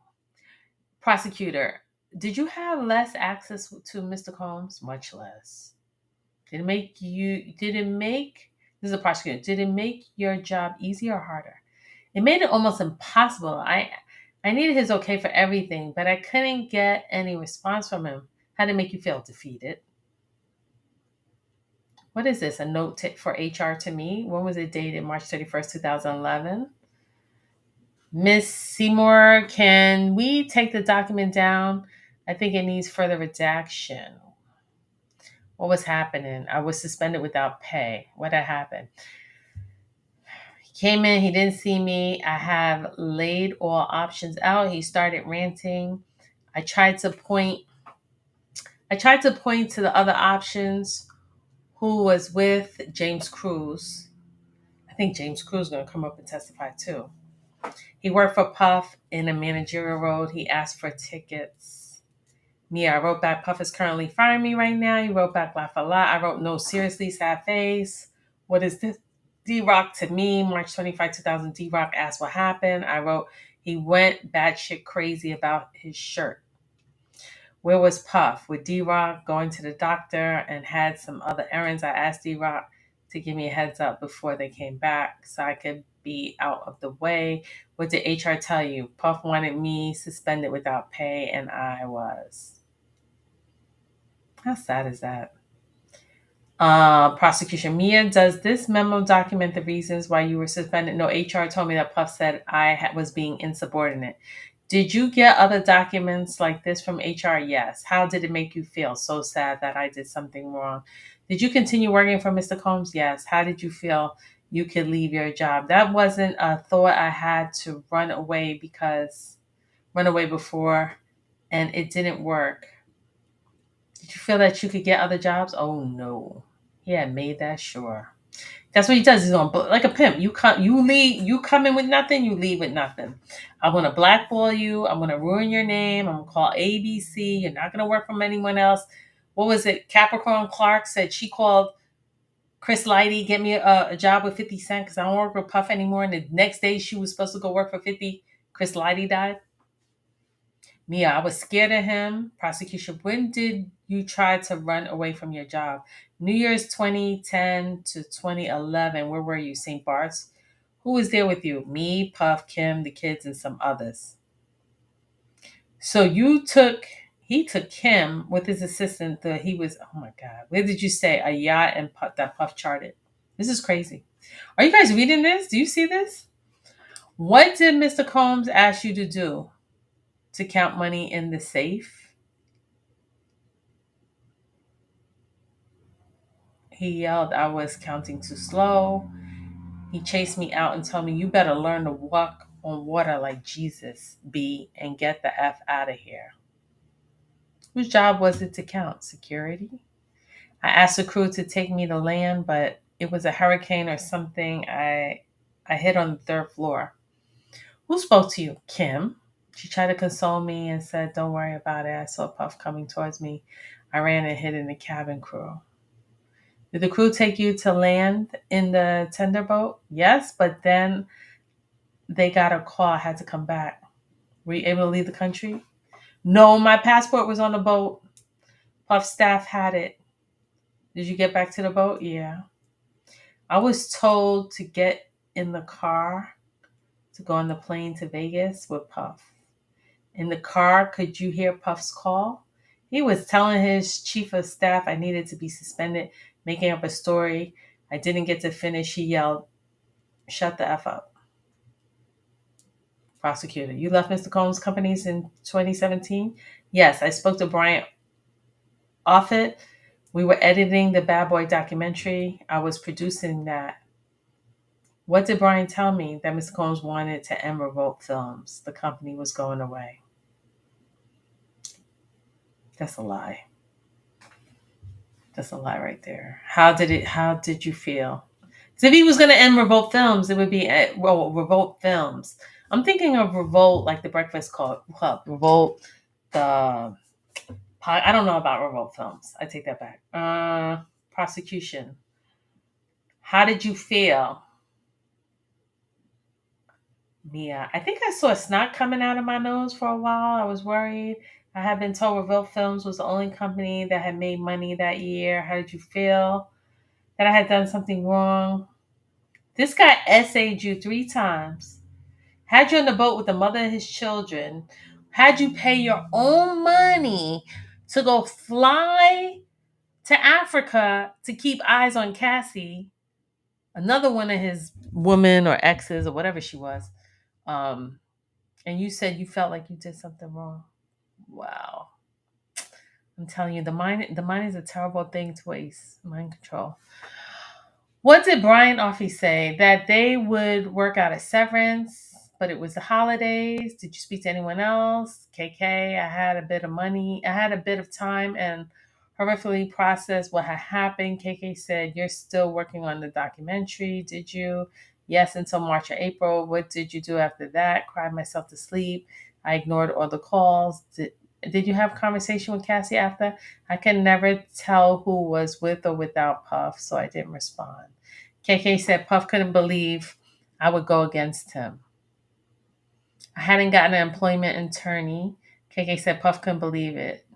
Prosecutor, did you have less access to Mr. Combs? Much less. This is a prosecutor, did it make your job easier or harder? It made it almost impossible. I needed his okay for everything, but I couldn't get any response from him. How did it make you feel? Defeated. What is this? A note for HR to me? When was it dated? March 31st, 2011. Miss Seymour, can we take the document down? I think it needs further redaction. What was happening? I was suspended without pay. What had happened? He came in, he didn't see me. I have laid all options out. He started ranting. I tried to point to the other options, who was with James Cruz. I think James Cruz is going to come up and testify too. He worked for Puff in a managerial role. He asked for tickets. Mia, I wrote back, Puff is currently firing me right now. He wrote back, laugh a lot. I wrote, no, seriously, sad face. What is this? D-Rock to me, March 25, 2000. D-Rock asked what happened. I wrote, he went batshit crazy about his shirt. Where was Puff? With D-Rock going to the doctor and had some other errands. I asked D-Rock to give me a heads up before they came back so I could be out of the way. What did HR tell you? Puff wanted me suspended without pay, and I was. How sad is that? Prosecution. Mia, does this memo document the reasons why you were suspended? No, HR told me that Puff said I was being insubordinate. Did you get other documents like this from HR? Yes. How did it make you feel? So sad that I did something wrong. Did you continue working for Mr. Combs? Yes. How did you feel you could leave your job? That wasn't a thought I had to run away before, and it didn't work. Did you feel that you could get other jobs? Oh no. He had made that sure. That's what he does. He's on like a pimp. You come in with nothing, you leave with nothing. I'm gonna blackball you. I'm gonna ruin your name. I'm gonna call ABC. You're not gonna work from anyone else. What was it? Capricorn Clark said she called Chris Lighty, get me a job with 50 Cent because I don't work with Puff anymore. And the next day she was supposed to go work for 50. Chris Lighty died. Mia, I was scared of him. Prosecution, when did you try to run away from your job? New Year's 2010 to 2011. Where were you? St. Bart's? Who was there with you? Me, Puff, Kim, the kids, and some others. So he took Kim with his assistant. He was, oh my God. Where did you say? A yacht and Puff, that Puff charted. This is crazy. Are you guys reading this? Do you see this? What did Mr. Combs ask you to do? To count money in the safe? He yelled I was counting too slow. He chased me out and told me, you better learn to walk on water like Jesus, B, and get the F out of here. Whose job was it to count? Security? I asked the crew to take me to land, but it was a hurricane or something. I hid on the third floor. Who spoke to you? Kim. She tried to console me and said, don't worry about it. I saw Puff coming towards me. I ran and hid in the cabin crew. Did the crew take you to land in the tender boat? Yes, but then they got a call. I had to come back. Were you able to leave the country? No, my passport was on the boat. Puff staff had it. Did you get back to the boat? Yeah. I was told to get in the car to go on the plane to Vegas with Puff. In the car, could you hear Puff's call? He was telling his chief of staff I needed to be suspended, making up a story. I didn't get to finish. He yelled, shut the F up. Prosecutor, you left Mr. Combs' companies in 2017? Yes, I spoke to Brian Offit. We were editing the Bad Boy documentary. I was producing that. What did Brian tell me? That Mr. Combs wanted to end Revolt Films. The company was going away. That's a lie. That's a lie right there. How did you feel? So if he was going to end Revolt Films, it would be Revolt Films. I'm thinking of Revolt, like the Breakfast Club. Revolt, I don't know about Revolt Films. I take that back. Prosecution. How did you feel? Mia, I think I saw snot coming out of my nose for a while. I was worried. I had been told Revolt Films was the only company that had made money that year. How did you feel? That I had done something wrong? This guy essayed you 3 times. Had you on the boat with the mother of his children. Had you pay your own money to go fly to Africa to keep eyes on Cassie, another one of his women or exes or whatever she was. And you said you felt like you did something wrong. Wow. I'm telling you, the mind is a terrible thing to waste. Mind control. What did Brian Offey say? That they would work out a severance, but it was the holidays. Did you speak to anyone else? KK, I had a bit of money. I had a bit of time and horrifically processed what had happened. KK said, "You're still working on the documentary, did you?" "Yes, until March or April." "What did you do after that?" "Cried myself to sleep. I ignored all the calls." Did you have conversation with Cassie after?" "I can never tell who was with or without Puff, so I didn't respond." KK said Puff couldn't believe I would go against him. "I hadn't gotten an employment attorney." KK said Puff couldn't believe it.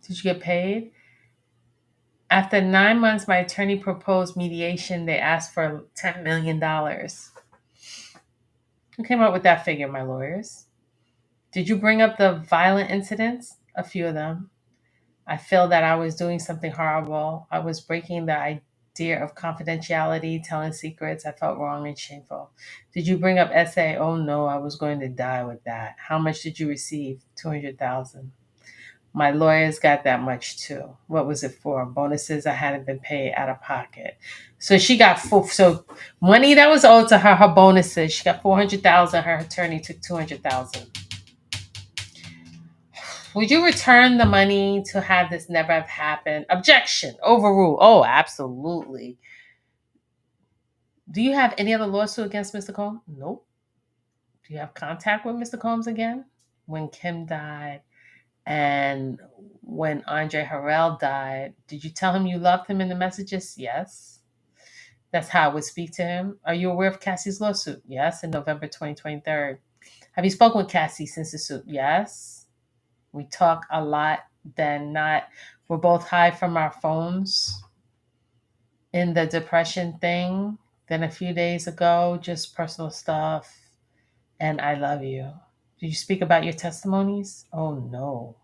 "Did you get paid?" "After 9 months, my attorney proposed mediation. They asked for $10 million. Who came up with that figure, my lawyers? "Did you bring up the violent incidents?" "A few of them." "I feel that I was doing something horrible. I was breaking the idea of confidentiality, telling secrets. I felt wrong and shameful." "Did you bring up SA?" "Oh no, I was going to die with that." "How much did you receive?" $200,000. "My lawyers got that much too." "What was it for?" "Bonuses I hadn't been paid out of pocket." So she got so money that was owed to her, her bonuses. She got 400,000. Her attorney took 200,000. Would you return the money to have this never have happened? Objection. Overrule. Oh, absolutely. Do you have any other lawsuit against Mr. Combs? Nope. Do you have contact with Mr. Combs again? When Kim died and when Andre Harrell died, did you tell him you loved him in the messages? Yes. That's how I would speak to him. Are you aware of Cassie's lawsuit? Yes, in November 2023. Have you spoken with Cassie since the suit? Yes. We talk a lot, then not. We're both high from our phones in the depression thing. Then a few days ago, just personal stuff. And I love you. Did you speak about your testimonies? Oh no.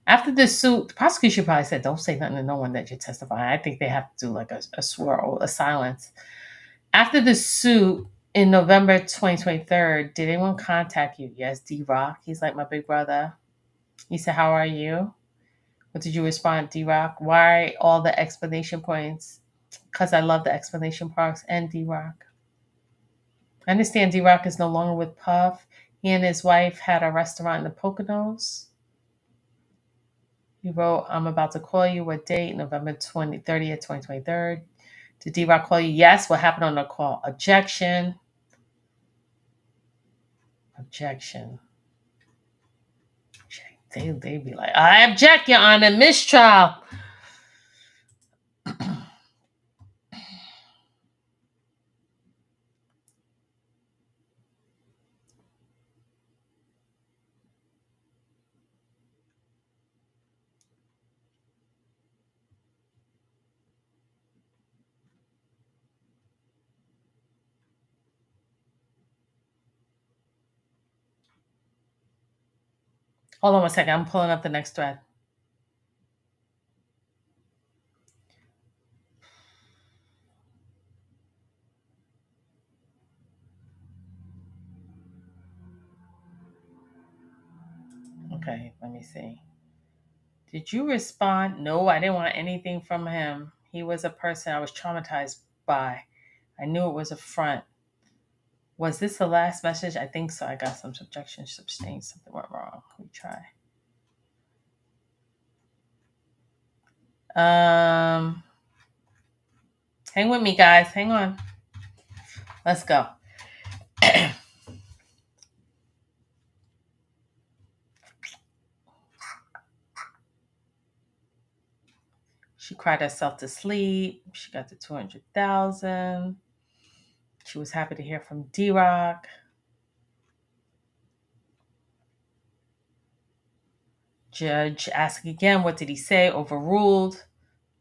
After this suit, the prosecution probably said, "Don't say nothing to no one that you're testifying." I think they have to do like a swirl, a silence. After the suit in November 2023, did anyone contact you? Yes, D-Rock. He's like my big brother. He said, "How are you?" What did you respond, D-Rock? Why all the explanation points? Because I love the explanation parts and D-Rock. I understand D-Rock is no longer with Puff. He and his wife had a restaurant in the Poconos. You wrote, "I'm about to call you." What date? November 30th, 2023. Did D-Rock call you? Yes. What happened on the call? Objection. Objection. They be like, "I object, Your Honor, mistrial." Hold on one second. I'm pulling up the next thread. Okay, let me see. Did you respond? No, I didn't want anything from him. He was a person I was traumatized by. I knew it was a front. Was this the last message? I think so. I got some subjection, abstain. Something went wrong. Let me try. Hang with me, guys. Hang on. Let's go. She cried herself to sleep. She got the 200,000. She was happy to hear from D-Rock. Judge asking again, what did he say? Overruled.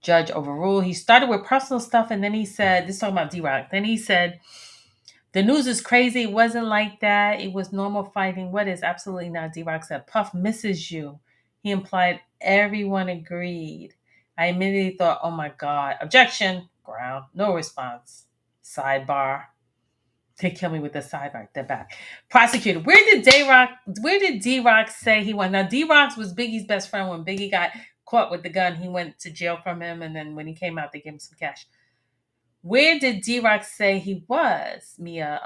Judge overruled. He started with personal stuff and then he said, this is talking about D-Rock. Then he said, "The news is crazy. It wasn't like that. It was normal fighting." "What is?" "Absolutely not." D-Rock said, "Puff misses you." He implied everyone agreed. I immediately thought, oh my God. Objection. Ground. No response. Sidebar. They kill me with the sidebar. They're back. Prosecutor. Where did D-Rock say he went? Now, D-Rock was Biggie's best friend. When Biggie got caught with the gun, he went to jail from him. And then when he came out, they gave him some cash. Where did D-Rock say he was, Mia?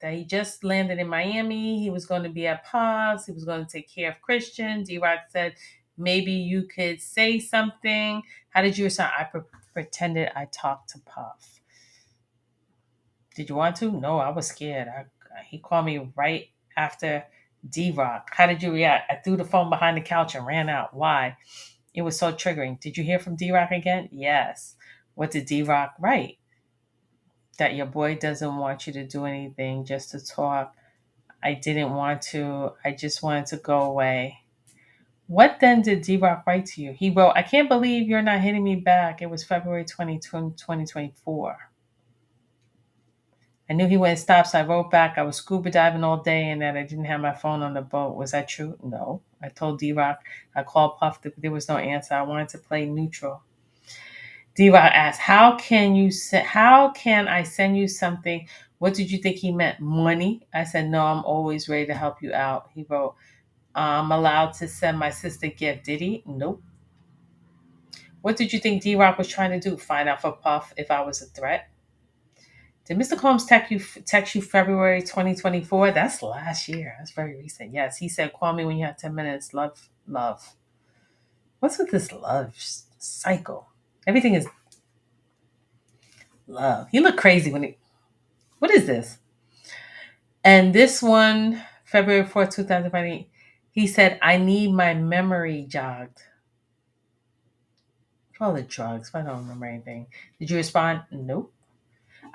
That he just landed in Miami. He was going to be at Puff's. He was going to take care of Christian. D-Rock said, maybe you could say something. How did you respond? I pretended I talked to Puff. Did you want to? No, I was scared. He called me right after D-Rock. How did you react? I threw the phone behind the couch and ran out. Why? It was so triggering. Did you hear from D-Rock again? Yes. What did D-Rock write? That your boy doesn't want you to do anything, just to talk. I didn't want to. I just wanted to go away. What then did D-Rock write to you? He wrote, I can't believe you're not hitting me back. It was February 2024. I knew he wouldn't stop, so I wrote back. I was scuba diving all day and that I didn't have my phone on the boat. Was that true? No. I told D-Rock. I called Puff. There was no answer. I wanted to play neutral. D-Rock asked, how can I send you something? What did you think he meant? Money? I said, no, I'm always ready to help you out. He wrote, I'm allowed to send my sister a gift. Did he? Nope. What did you think D-Rock was trying to do? Find out for Puff if I was a threat? Did Mr. Combs text you February 2024? That's last year. That's very recent. Yes, he said, call me when you have 10 minutes. Love, love. What's with this love cycle? Everything is love. He looked crazy what is this? And this one, February 4th, 2020, he said, I need my memory jogged. For all the drugs, I don't remember anything. Did you respond? Nope.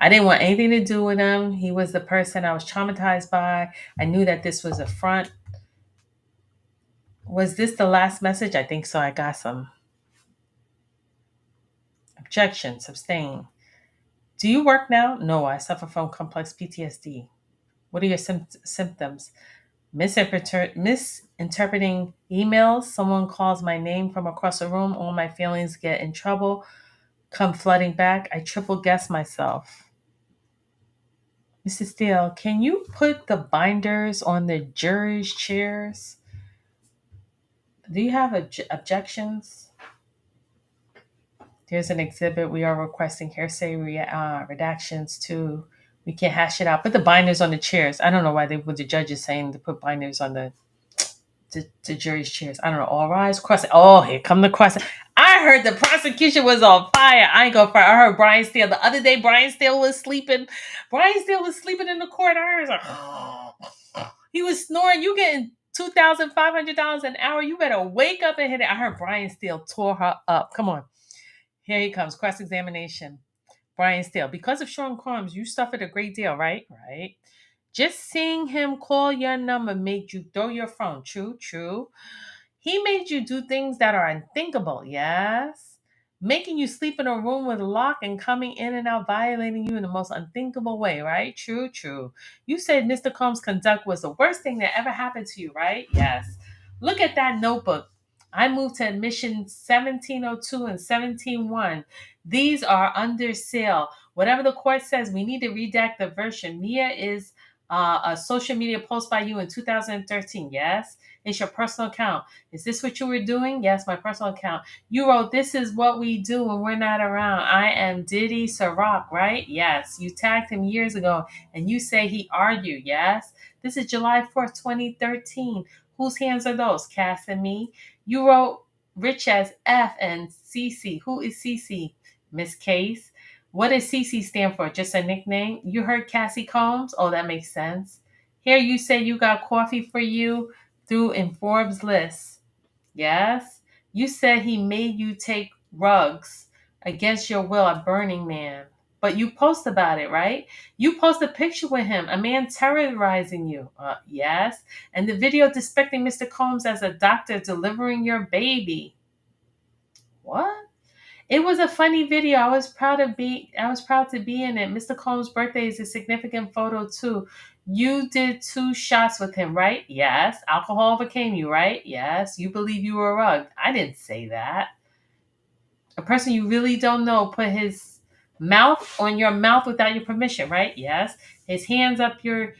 I didn't want anything to do with him. He was the person I was traumatized by. I knew that this was a front. Was this the last message? I think so. I got some objections. Abstain. Do you work now? No, I suffer from complex PTSD. What are your symptoms? Misinterpreting emails. Someone calls my name from across the room. All my feelings get in trouble. Come flooding back. I triple guess myself. Mrs. Steele, can you put the binders on the jury's chairs? Do you have objections? There's an exhibit. We are requesting hearsay redactions too. We can't hash it out. Put the binders on the chairs. I don't know why the judge is saying to put binders on the jury's chairs. I don't know. All rise. Cross. Oh, here come the cross. I heard the prosecution was on fire. I ain't gonna fire. I heard Brian Steele. The other day, Brian Steele was sleeping. Brian Steele was sleeping in the court. I heard like, he was snoring. You getting $2,500 an hour. You better wake up and hit it. I heard Brian Steele tore her up. Come on. Here he comes. Cross-examination. Brian Steele. Because of Sean Combs, you suffered a great deal, right? Right. Just seeing him call your number made you throw your phone. True, true. He made you do things that are unthinkable, yes? Making you sleep in a room with a lock and coming in and out, violating you in the most unthinkable way, right? True, true. You said Mr. Combs' conduct was the worst thing that ever happened to you, right? Yes. Look at that notebook. I moved to admission 1702 and 1701. These are under seal. Whatever the court says, we need to redact the version. Mia is a social media post by you in 2013. Yes. It's your personal account. Is this what you were doing? Yes, my personal account. You wrote, this is what we do when we're not around. I am Diddy Ciroc, right? Yes. You tagged him years ago and you say he argued. Yes. This is July 4th, 2013. Whose hands are those? Cass and me. You wrote Rich as F and CC. Who is CC? Miss Case. What does CC stand for? Just a nickname? You heard Cassie Combs? Oh, that makes sense. Here you say you got coffee for you through in Forbes list. Yes. You said he made you take rugs against your will at Burning Man. But you post about it, right? You post a picture with him, a man terrorizing you. Yes. And the video depicting Mr. Combs as a doctor delivering your baby. What? It was a funny video. I was proud to be in it. Mr. Combs' birthday is a significant photo too. You did 2 shots with him, right? Yes. Alcohol overcame you, right? Yes. You believe you were rugged. I didn't say that. A person you really don't know put his mouth on your mouth without your permission, right? Yes. His hands up your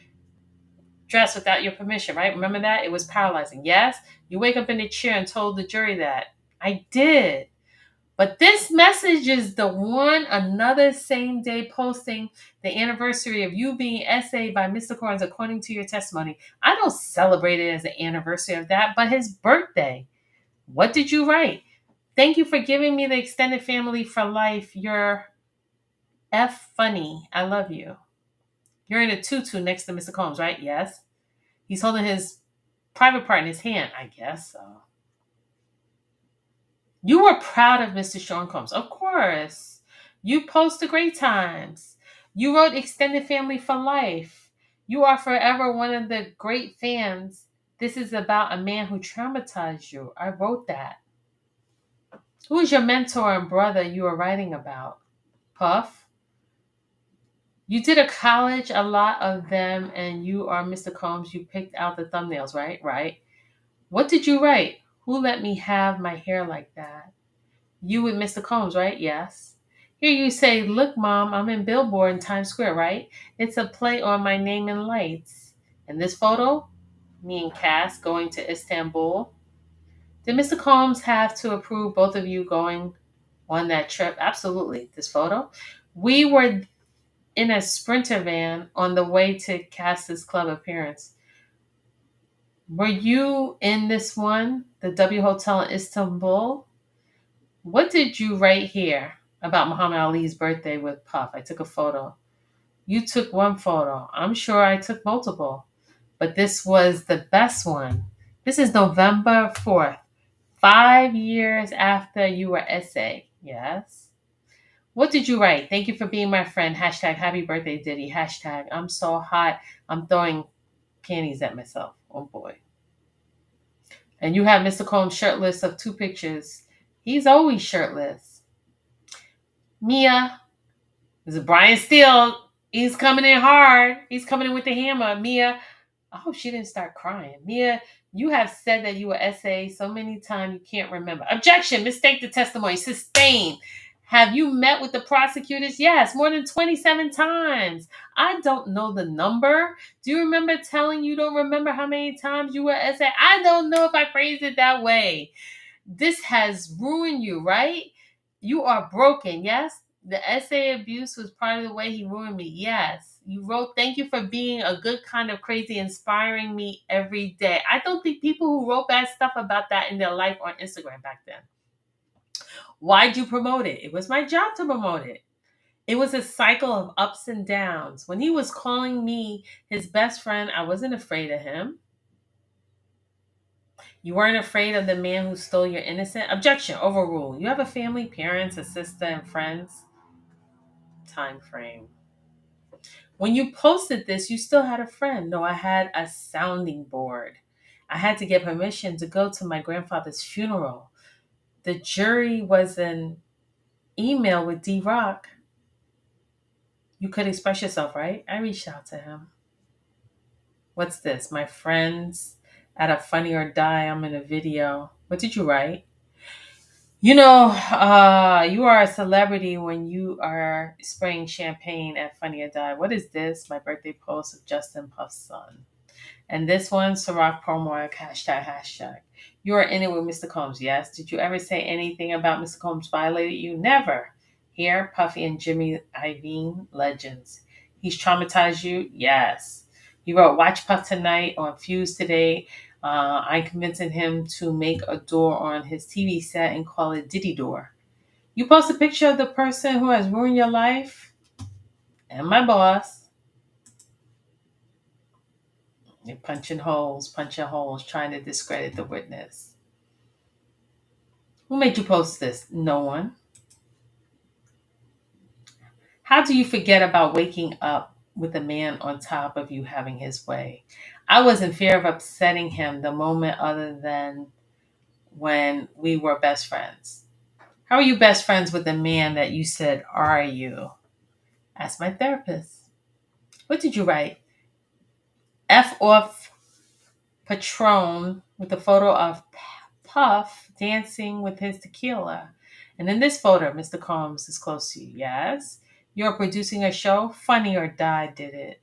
dress without your permission, right? Remember that? It was paralyzing. Yes. You wake up in the chair and told the jury that. I did. But this message is the one, another same day posting the anniversary of you being essayed by Mr. Corns according to your testimony. I don't celebrate it as an anniversary of that, but his birthday. What did you write? Thank you for giving me the extended family for life. You're F funny. I love you. You're in a tutu next to Mr. Combs, right? Yes. He's holding his private part in his hand, I guess. So. You were proud of Mr. Sean Combs. Of course. You post the great times. You wrote Extended Family for Life. You are forever one of the great fans. This is about a man who traumatized you. I wrote that. Who is your mentor and brother you are writing about? Puff. You did a college, a lot of them, and you are Mr. Combs. You picked out the thumbnails, right? Right. What did you write? Who let me have my hair like that? You with Mr. Combs, right? Yes. Here you say, look, Mom, I'm in Billboard in Times Square, right? It's a play on my name in lights. And this photo, me and Cass going to Istanbul. Did Mr. Combs have to approve both of you going on that trip? Absolutely. This photo. We were in a Sprinter van on the way to Cass's club appearance. Were you in this one, the W Hotel in Istanbul? What did you write here about Muhammad Ali's birthday with Puff? I took a photo. You took one photo. I'm sure I took multiple, but this was the best one. This is November 4th, 5 years after you were essay. Yes. What did you write? Thank you for being my friend. Hashtag happy birthday, Diddy. Hashtag I'm so hot. I'm throwing panties at myself. Oh boy. And you have Mr. Combs shirtless of 2 pictures. He's always shirtless. Mia. This is Brian Steele. He's coming in hard. He's coming in with the hammer. Mia. I hope she didn't start crying. Mia, you have said that you were essayed so many times you can't remember. Objection. Mistake the testimony. Sustained. Have you met with the prosecutors? Yes, more than 27 times. I don't know the number. Do you remember telling you don't remember how many times you were essayed? I don't know if I phrased it that way. This has ruined you, right? You are broken, yes? The essay abuse was part of the way he ruined me, yes. You wrote, thank you for being a good kind of crazy, inspiring me every day. I don't think people who wrote bad stuff about that in their life on Instagram back then. Why'd you promote it? It was my job to promote it. It was a cycle of ups and downs. When he was calling me his best friend, I wasn't afraid of him. You weren't afraid of the man who stole your innocence? Objection, overruled. You have a family, parents, a sister, and friends. Time frame. When you posted this, you still had a friend. No, I had a sounding board. I had to get permission to go to my grandfather's funeral. The jury was an email with D-Rock. You could express yourself, right? I reached out to him. What's this? My friends at a Funny or Die. I'm in a video. What did you write? You know, you are a celebrity when you are spraying champagne at Funny or Die. What is this? My birthday post of Justin Puff's son. And this one, Ciroc Promo, hashtag. You are in it with Mr. Combs, yes? Did you ever say anything about Mr. Combs violated you? Never. Here, Puffy and Jimmy Iovine, legends. He's traumatized you? Yes. You wrote, watch Puff tonight on Fuse today. I'm convincing him to make a door on his TV set and call it Diddy Door. You post a picture of the person who has ruined your life and my boss. You're punching holes, trying to discredit the witness. Who made you post this? No one. How do you forget about waking up with a man on top of you having his way? I was in fear of upsetting him the moment other than when we were best friends. How are you best friends with the man that you said, are you? Ask my therapist. What did you write? F off Patron with a photo of Puff dancing with his tequila. And in this photo, Mr. Combs is close to you. Yes. You're producing a show? Funny or Die did it.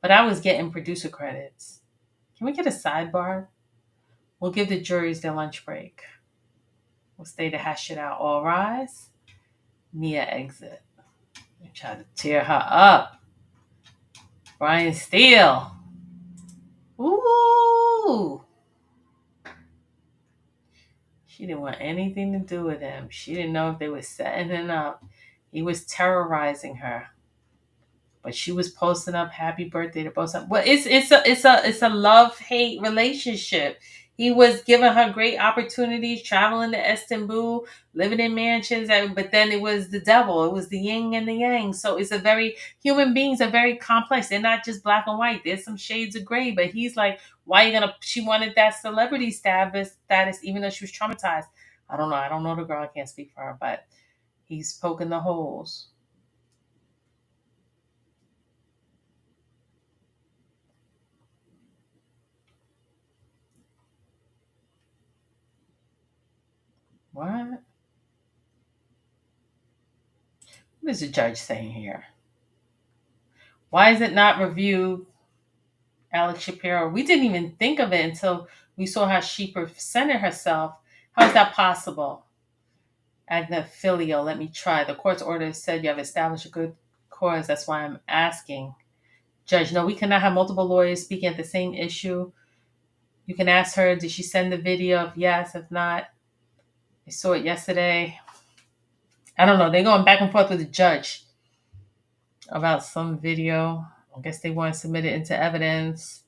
But I was getting producer credits. Can we get a sidebar? We'll give the juries their lunch break. We'll stay to hash it out. All rise. Mia exit. They try to tear her up. Brian Steele. Ooh. She didn't want anything to do with him. She didn't know if they were setting him up. He was terrorizing her. But she was posting up happy birthday to both. Well, it's a love-hate relationship. He was giving her great opportunities, traveling to Istanbul, living in mansions, but then it was the devil. It was the yin and the yang. So it's a very human beings are very complex. They're not just black and white. There's some shades of gray. But he's like, why are you gonna? She wanted that celebrity status, even though she was traumatized. I don't know. I don't know the girl. I can't speak for her, but he's poking the holes. What? What is the judge saying here? Why is it not reviewed, Alex Shapiro? We didn't even think of it until we saw how she presented herself. How is that possible? Agna Filio, let me try. The court's order said you have established a good cause. That's why I'm asking. Judge, no, we cannot have multiple lawyers speaking at the same issue. You can ask her, did she send the video? If yes, if not, I saw it yesterday. I don't know. They're going back and forth with the judge about some video. I guess they want to submit it into evidence.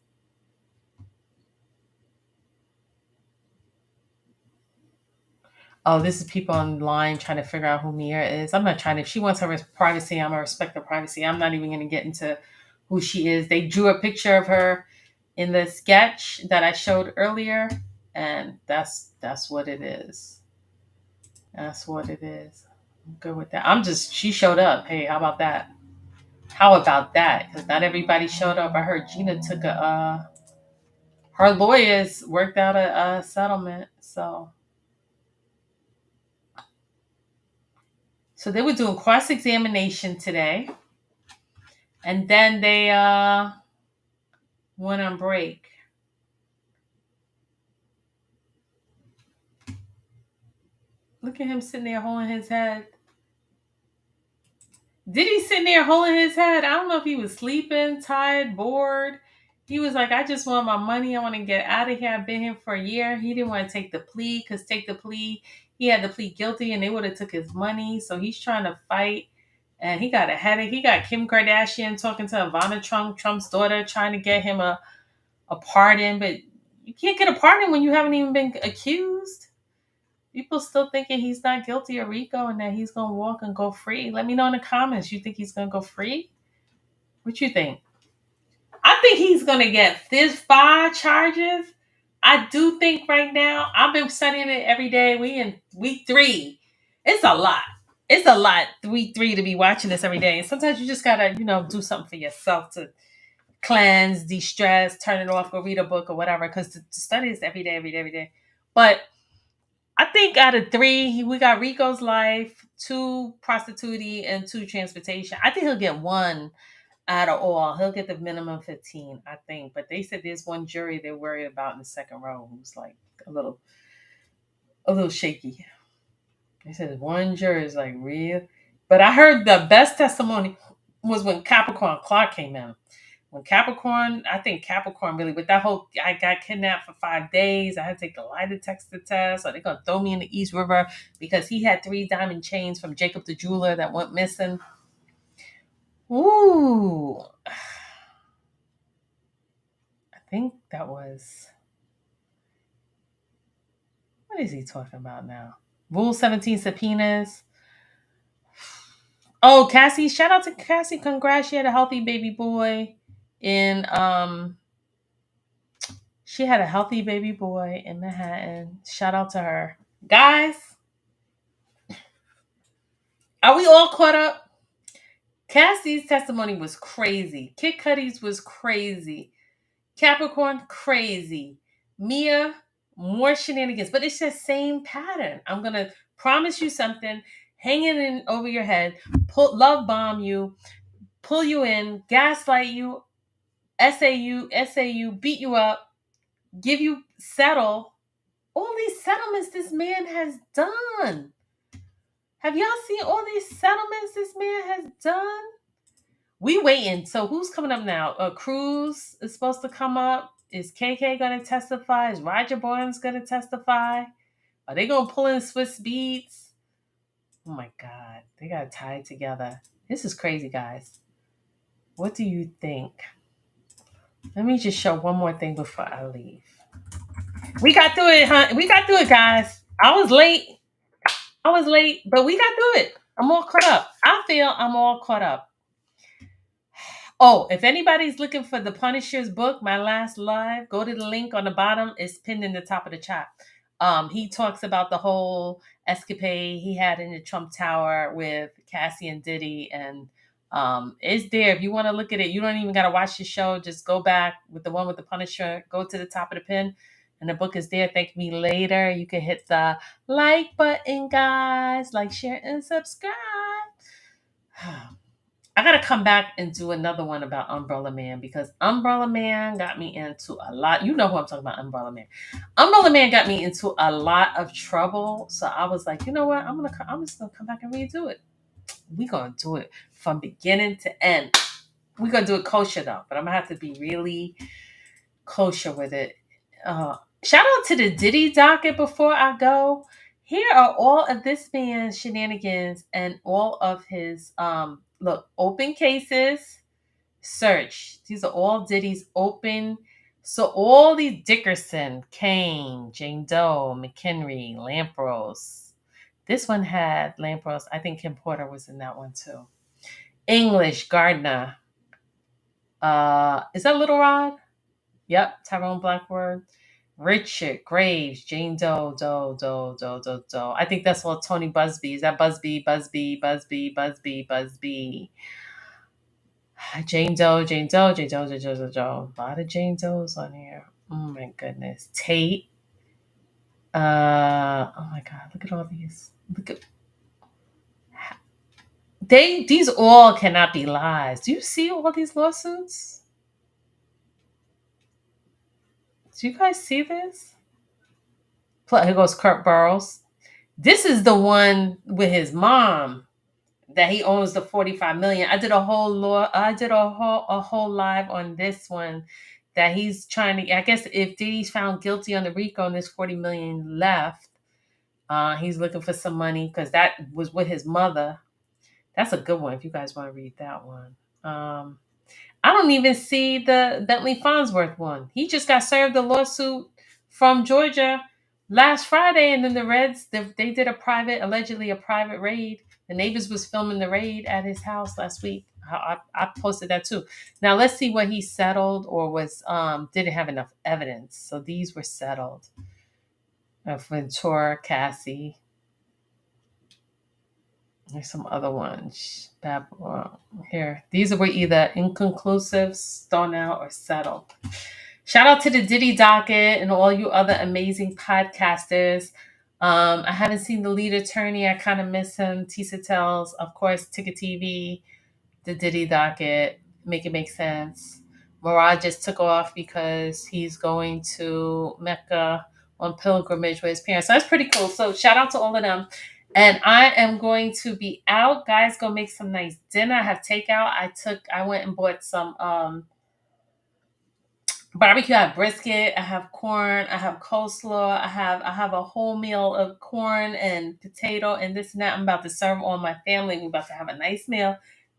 Oh, this is people online trying to figure out who Mia is. I'm not trying to. If she wants her privacy, I'm going to respect her privacy. I'm not even going to get into who she is. They drew a picture of her in the sketch that I showed earlier, and that's what it is. That's what it is. I'm good with that. She showed up. Hey, how about that? How about that? Because not everybody showed up. I heard Gina took her lawyers worked out a settlement. So they were doing cross-examination today. And then they went on break. Look at him sitting there holding his head. Diddy sitting there holding his head. I don't know if he was sleeping, tired, bored. He was like, I just want my money. I want to get out of here. I've been here for a year. He didn't want to take the plea because he had to plead guilty and they would have took his money. So he's trying to fight. And he got a headache. He got Kim Kardashian talking to Ivana Trump, Trump's daughter, trying to get him a pardon. But you can't get a pardon when you haven't even been accused. People still thinking he's not guilty of RICO and that he's going to walk and go free. Let me know in the comments. You think he's going to go free? What you think? I think he's going to get this 5 charges. I do think right now, I've been studying it every day. We in week 3. It's a lot. It's a lot, week 3, to be watching this every day. And sometimes you just got to, do something for yourself to cleanse, de-stress, turn it off, go read a book or whatever. Because to study this every day. But I think out of 3, we got Rico's life, 2 prostitute, and 2 transportation. I think he'll get 1 out of all. He'll get the minimum 15, I think. But they said there's one jury they're worried about in the second row who's like a little shaky. They said one jury is like real. But I heard the best testimony was when Capricorn Clark came in. I think Capricorn really, with that whole, I got kidnapped for 5 days. I had to take the lie detector test. So they're going to throw me in the East River because he had 3 diamond chains from Jacob the jeweler that went missing. Ooh. I think that was, what is he talking about now? Rule 17 subpoenas. Oh, Cassie, shout out to Cassie. Congrats. She had a healthy baby boy in she had a healthy baby boy in Manhattan. Shout out to her. Guys, are we all caught up? Cassie's testimony was crazy. Kid Cudi's was crazy. Capricorn, crazy. Mia, more shenanigans. But it's the same pattern. I'm going to promise you something. Hang it in over your head. Love bomb you. Pull you in. Gaslight you. SAU, beat you up, give you settle, All these settlements this man has done. Have y'all seen all these settlements this man has done? We waiting. So who's coming up now? Cruz is supposed to come up. Is KK going to testify? Is Roger Bourne's going to testify? Are they going to pull in Swiss Beats? Oh my God. They got to tie it together. This is crazy, guys. What do you think? Let me just show one more thing before I leave. We got through it, huh? We got through it, guys. I was late, but we got through it. I'm all caught up. I feel I'm all caught up. Oh, if anybody's looking for the Punisher's book, My Last Live, go to the link on the bottom. It's pinned in the top of the chat. He talks about the whole escapade he had in the Trump Tower with Cassie and Diddy, and it's there. If you want to look at it, you don't even got to watch the show. Just go back with the one with the Punisher. Go to the top of the pin, and the book is there. Thank me later. You can hit the like button, guys. Like, share, and subscribe. I gotta come back and do another one about Umbrella Man, because Umbrella Man got me into a lot. You know who I'm talking about, Umbrella Man. Umbrella Man got me into a lot of trouble. So I was like, you know what? I'm just gonna come back and redo it. We gonna do it from beginning to end. We gonna do it kosher though, but I'm gonna have to be really kosher with it. Shout out to the Diddy docket before I go. Here are all of this man's shenanigans and all of his look, open cases, search. These are all Diddy's open. So all these Dickerson, Kane, Jane Doe, McHenry, Lampros. This one had Lampros. I think Kim Porter was in that one too. English, Gardner. Is that Little Rod? Yep, Tyrone Blackwood. Richard Graves, Jane Doe. I think that's all Tony Busby. Is that Busby? Jane Doe. A lot of Jane Does on here. Oh my goodness. Tate. Oh my God. Look at all these. These all cannot be lies. Do you see all these lawsuits? Do you guys see this? Here goes Kurt Burrows. This is the one with his mom that he owns the $45 million. I did a whole live on this one that he's trying to. I guess if Diddy's found guilty on the RICO and there's $40 million left, he's looking for some money because that was with his mother. That's a good one if you guys want to read that one. I don't even see the Bentley Farnsworth one. He just got served a lawsuit from Georgia last Friday, and then the Reds, they did allegedly a private raid. The neighbors was filming the raid at his house last week. I posted that too. Now let's see what he settled or was didn't have enough evidence. So these were settled. Ventura, Cassie. There's some other ones. Here. These were either inconclusive, thrown out, or settled. Shout out to the Diddy docket and all you other amazing podcasters. I haven't seen the lead attorney. I kind of miss him. Tisa Tells, of course, Ticket TV, the Diddy docket. Make it make sense. Murad just took off because he's going to Mecca on pilgrimage with his parents. So that's pretty cool. So shout out to all of them. And I am going to be out. Guys, go make some nice dinner. I have takeout. I went and bought some barbecue. I have brisket. I have corn. I have coleslaw. I have a whole meal of corn and potato and this and that. I'm about to serve all my family. We're about to have a nice meal.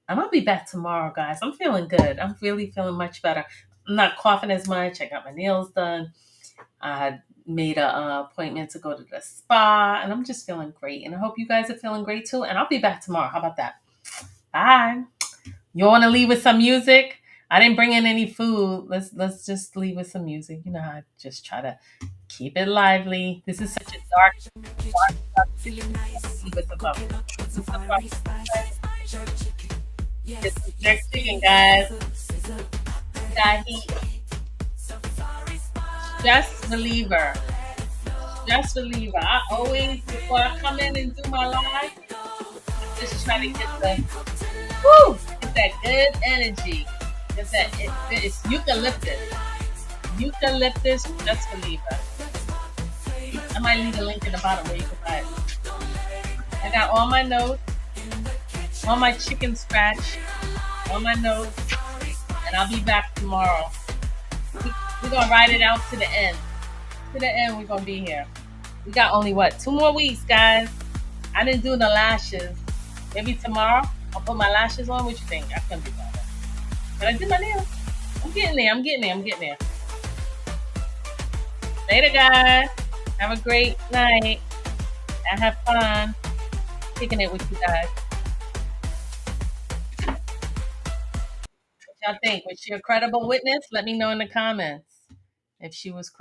I'm going to be back tomorrow, guys. I'm feeling good. I'm really feeling much better. I'm not coughing as much. I got my nails done. I made an appointment to go to the spa, and I'm just feeling great. And I hope you guys are feeling great too. And I'll be back tomorrow. How about that? Bye. You want to leave with some music? I didn't bring in any food. Let's just leave with some music. You know how I just try to keep it lively. This is such a dark subject. With get some jerk chicken, guys. Got heat. Just believer. I always, before I come in and do my live, just try to get that good energy. It's eucalyptus. Just believer. might leave a link in the bottom where you can buy it. I got all my notes, all my chicken scratch, all my notes, and I'll be back tomorrow. We're going to ride it out to the end. To the end, we're going to be here. We got only, 2 more weeks, guys. I didn't do the lashes. Maybe tomorrow I'll put my lashes on. What you think? I couldn't be bothered. But I did my nails. I'm getting there. Later, guys. Have a great night. And have fun kicking it with you guys. What y'all think? Was she a credible witness? Let me know in the comments if she was credible.